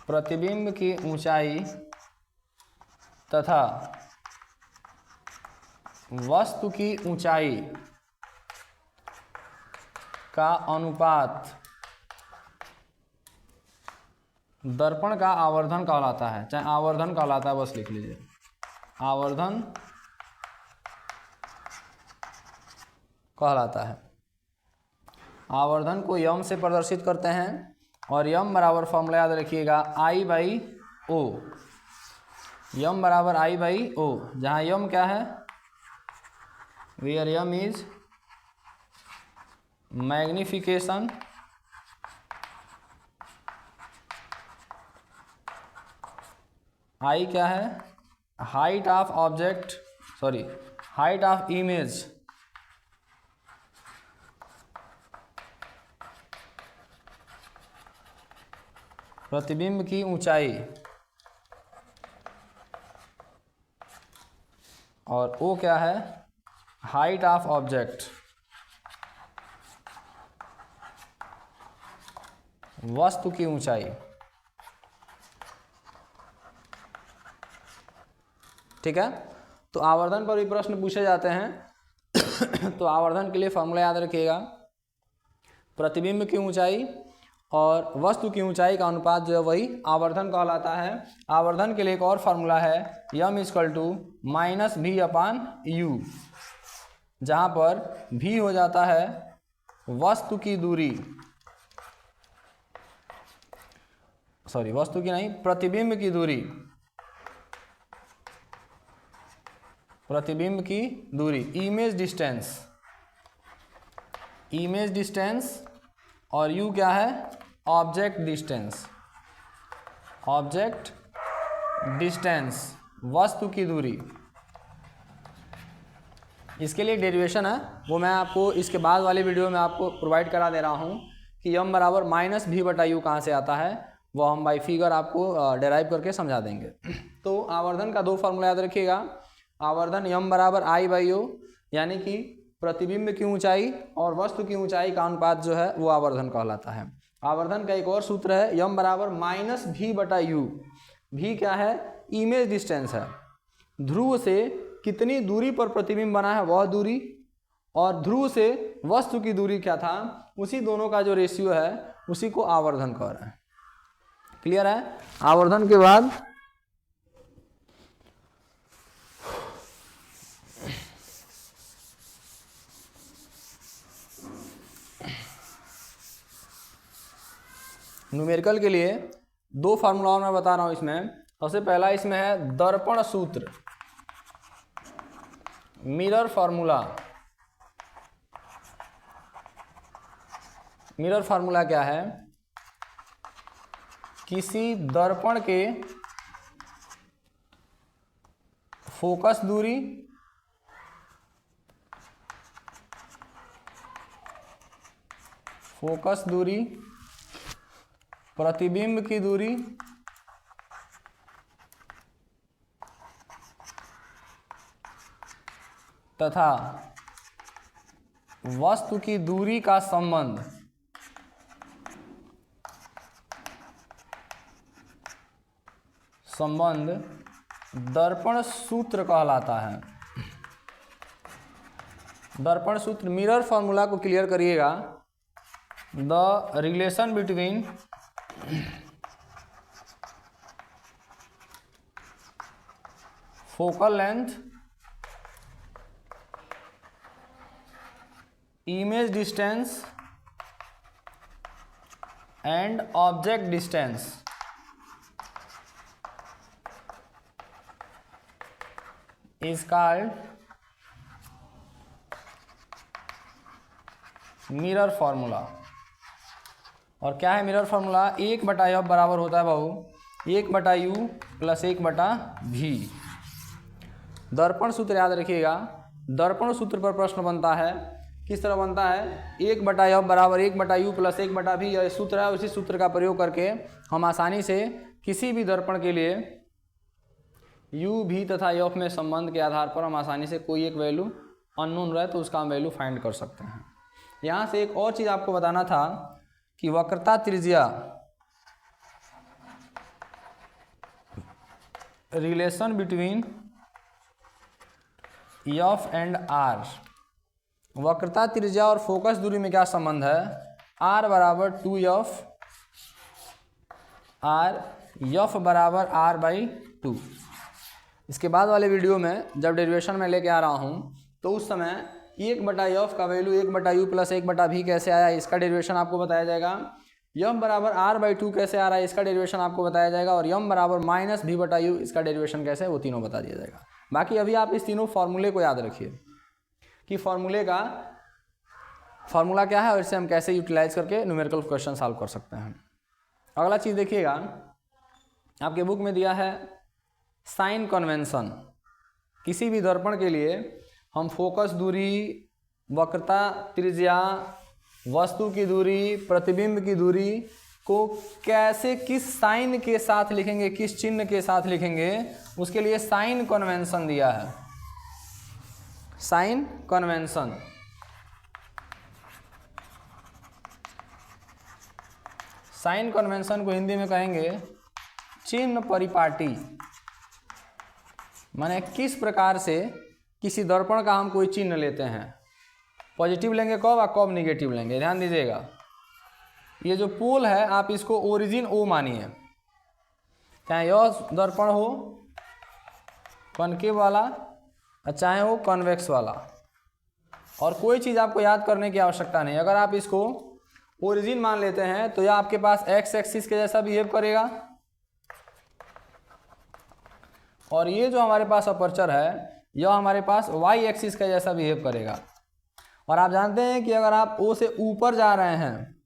[SPEAKER 1] प्रतिबिंब की ऊंचाई तथा वस्तु की ऊंचाई का अनुपात दर्पण का आवर्धन कहलाता है। चाहे आवर्धन कहलाता है, बस लिख लीजिए, आवर्धन कहलाता है। आवर्धन को यम से प्रदर्शित करते हैं और यम बराबर फॉर्मूला याद रखिएगा I बाई ओ, यम बराबर I बाई ओ, जहाँ यम क्या है, where m is magnification I क्या है, height of object, sorry height of image, प्रतिबिंब की ऊंचाई, और O क्या है, हाइट ऑफ ऑब्जेक्ट, वस्तु की ऊंचाई। ठीक है, तो आवर्धन पर भी प्रश्न पूछे जाते हैं। तो आवर्धन के लिए फॉर्मूला याद रखिएगा, प्रतिबिंब की ऊंचाई और वस्तु की ऊंचाई का अनुपात जो है वही आवर्धन कहलाता है। आवर्धन के लिए एक और फार्मूला है, यम इक्वल टू माइनस भी अपान यू, जहाँ पर भी हो जाता है वस्तु की दूरी, सॉरी वस्तु की नहीं, प्रतिबिंब की दूरी, प्रतिबिंब की दूरी, इमेज डिस्टेंस, इमेज डिस्टेंस, और यू क्या है, ऑब्जेक्ट डिस्टेंस, ऑब्जेक्ट डिस्टेंस, वस्तु की दूरी। इसके लिए डेरिवेशन है, वो मैं आपको इसके बाद वाले वीडियो में आपको प्रोवाइड करा दे रहा हूँ कि यम बराबर माइनस भी बटा यू कहाँ से आता है, वो हम बाई फिगर आपको डेराइव करके समझा देंगे। तो आवर्धन का दो फार्मूला याद रखिएगा, आवर्धन यम बराबर आई बाई ओ, यानी कि प्रतिबिंब की ऊंचाई और वस्तु की ऊंचाई का अनुपात जो है वो आवर्धन कहलाता है। आवर्धन का एक और सूत्र है, यम बराबर माइनस भी बटा यू। भी क्या है, इमेज डिस्टेंस है, ध्रुव से कितनी दूरी पर प्रतिबिंब बना है वह दूरी, और ध्रुव से वस्तु की दूरी क्या था, उसी दोनों का जो रेशियो है उसी को आवर्धन कह रहे हैं। क्लियर है। आवर्धन के बाद न्यूमेरिकल के लिए दो फार्मूला मैं बता रहा हूं इसमें। सबसे पहला इसमें है दर्पण सूत्र, मिरर फार्मूला। मिरर फार्मूला क्या है, किसी दर्पण के फोकस दूरी प्रतिबिंब की दूरी तथा वस्तु की दूरी का संबंध दर्पण सूत्र कहलाता है। दर्पण सूत्र, मिरर फॉर्मूला को क्लियर करिएगा। The relation between focal length, image distance and object distance is called mirror formula. और क्या है मिरर फॉर्मूला? 1/f बराबर होता है बाबू 1/u प्लस 1/v। दर्पण सूत्र याद रखिएगा। दर्पण सूत्र पर प्रश्न बनता है, किस तरह बनता है? 1/f बराबर 1/u प्लस 1/v। यह सूत्र है, उसी सूत्र का प्रयोग करके हम आसानी से किसी भी दर्पण के लिए u, v तथा f में संबंध के आधार पर हम आसानी से कोई एक वैल्यू अननोन रहे तो उसका हम वैल्यू फाइंड कर सकते हैं। यहाँ से एक और चीज़ आपको बताना था कि वक्रता त्रिज्या relation between f and r, वक्रता त्रिज्या और फोकस दूरी में क्या संबंध है? r बराबर 2f, f बराबर r/2। इसके बाद वाले वीडियो में जब डेरिवेशन में लेके आ रहा हूँ तो उस समय 1/f का वैल्यू 1/u प्लस 1/v कैसे आया इसका डेरिवेशन आपको बताया जाएगा। m बराबर r/2 कैसे आ रहा है इसका डेरिवेशन आपको बताया जाएगा। और m बराबर -v/u इसका डेरिवेशन कैसे है वो तीनों बता दिया जाएगा। बाकी अभी आप इस तीनों फार्मूले को याद रखिए कि फार्मूला क्या है और इसे हम कैसे यूटिलाइज करके न्यूमेरिकल क्वेश्चन सॉल्व कर सकते हैं। अगला चीज़ देखिएगा, आपके बुक में दिया है साइन कन्वेंशन। किसी भी दर्पण के लिए हम फोकस दूरी, वक्रता त्रिज्या, वस्तु की दूरी, प्रतिबिंब की दूरी को कैसे किस साइन के साथ लिखेंगे, किस चिन्ह के साथ लिखेंगे, उसके लिए साइन कन्वेंशन दिया है। साइन कन्वेंशन, साइन कन्वेंशन को हिंदी में कहेंगे चिन्ह परिपाटी। माने किस प्रकार से किसी दर्पण का हम कोई चिन्ह लेते हैं, पॉजिटिव लेंगे कब और कब निगेटिव लेंगे। ध्यान दीजिएगा, ये जो पोल है आप इसको ओरिजिन ओ मानिए, चाहे यह दर्पण हो कॉनकेव वाला चाहे हो कॉन्वेक्स वाला। और कोई चीज़ आपको याद करने की आवश्यकता नहीं। अगर आप इसको ओरिजिन मान लेते हैं तो यह आपके पास एक्स एक्सिस के जैसा बिहेव करेगा और ये जो हमारे पास अपर्चर है यह हमारे पास वाई एक्सिस के जैसा बिहेव करेगा। और आप जानते हैं कि अगर आप ओ से ऊपर जा रहे हैं,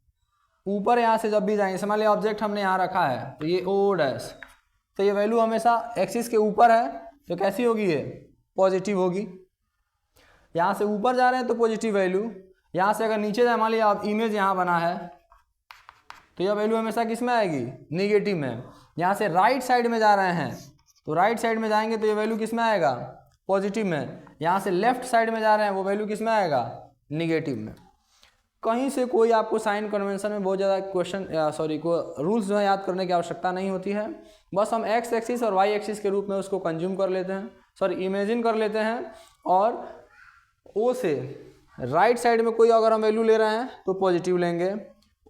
[SPEAKER 1] ऊपर यहाँ से जब भी जाएंगे, समझ लीजिए ऑब्जेक्ट हमने यहाँ रखा है तो ये ओ डैश, तो ये वैल्यू हमेशा एक्सिस के ऊपर है तो कैसी होगी? ये पॉजिटिव होगी। यहाँ से ऊपर जा रहे हैं तो पॉजिटिव वैल्यू, यहाँ से अगर नीचे जाए, मान लीजिए आप इमेज यहाँ बना है तो यह वैल्यू हमेशा किस में आएगी? निगेटिव में। यहाँ से राइट साइड में जा रहे हैं तो राइट साइड में जाएंगे तो ये वैल्यू किस में आएगा? पॉजिटिव में। यहाँ से लेफ्ट साइड में जा रहे हैं वो वैल्यू किस में आएगा? निगेटिव में। कहीं से कोई आपको साइन कन्वेंशन में बहुत ज़्यादा रूल्स जो है याद करने की आवश्यकता नहीं होती है। बस हम एक्स एक्सिस और वाई एक्सिस के रूप में उसको कंज्यूम कर लेते हैं, इमेजिन कर लेते हैं। और ओ से राइट साइड में कोई अगर हम वैल्यू ले रहे हैं तो पॉजिटिव लेंगे,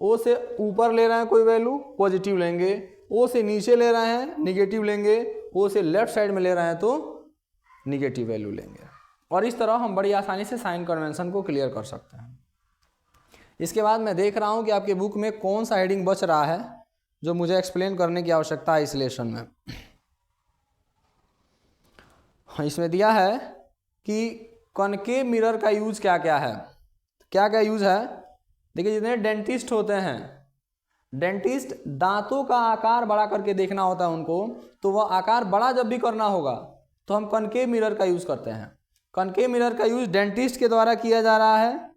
[SPEAKER 1] ओ से ऊपर ले रहे हैं कोई वैल्यू पॉजिटिव लेंगे, ओ से नीचे ले रहे हैं निगेटिव लेंगे, ओ से लेफ्ट साइड में ले रहे हैं तो निगेटिव वैल्यू लेंगे। और इस तरह हम बड़ी आसानी से साइन कन्वेंशन को क्लियर कर सकते हैं। इसके बाद मैं देख रहा हूं कि आपके बुक में कौन सा हेडिंग बच रहा है जो मुझे एक्सप्लेन करने की आवश्यकता है इस लेसन में। इसमें दिया है कि कॉनकेव मिरर का यूज क्या क्या है। क्या क्या यूज है? देखिए, जितने डेंटिस्ट होते हैं, डेंटिस्ट दांतों का आकार बड़ा करके देखना होता है उनको, तो वह आकार बड़ा जब भी करना होगा तो हम कॉनकेव मिरर का यूज़ करते हैं। कॉनकेव मिरर का यूज़ डेंटिस्ट के द्वारा किया जा रहा है।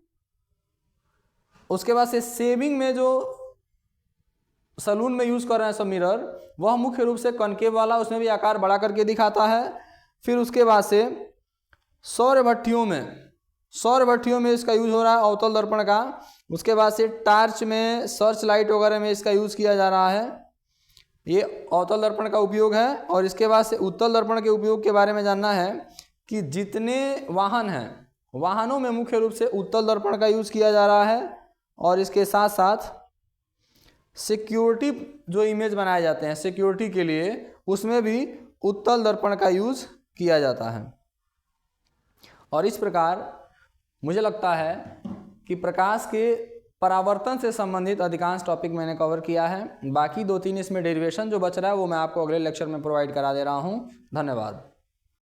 [SPEAKER 1] उसके बाद से शेविंग में जो सलून में यूज़ कर रहे हैं सब मिरर, वह मुख्य रूप से कनकेव वाला, उसमें भी आकार बड़ा करके दिखाता है। फिर उसके बाद से सौर भट्टियों में इसका यूज हो रहा है अवतल दर्पण का। उसके बाद से टार्च में, सर्च लाइट वगैरह में इसका यूज़ किया जा रहा है। ये अवतल दर्पण का उपयोग है। और इसके बाद से उत्तल दर्पण के उपयोग के बारे में जानना है कि जितने वाहन हैं, वाहनों में मुख्य रूप से उत्तल दर्पण का यूज़ किया जा रहा है। और इसके साथ साथ सिक्योरिटी जो इमेज बनाए जाते हैं सिक्योरिटी के लिए, उसमें भी उत्तल दर्पण का यूज़ किया जाता है। और इस प्रकार मुझे लगता है कि प्रकाश के परावर्तन से संबंधित अधिकांश टॉपिक मैंने कवर किया है। बाकी 2-3 इसमें डेरिवेशन जो बच रहा है वो मैं आपको अगले लेक्चर में प्रोवाइड करा दे रहा हूँ। धन्यवाद।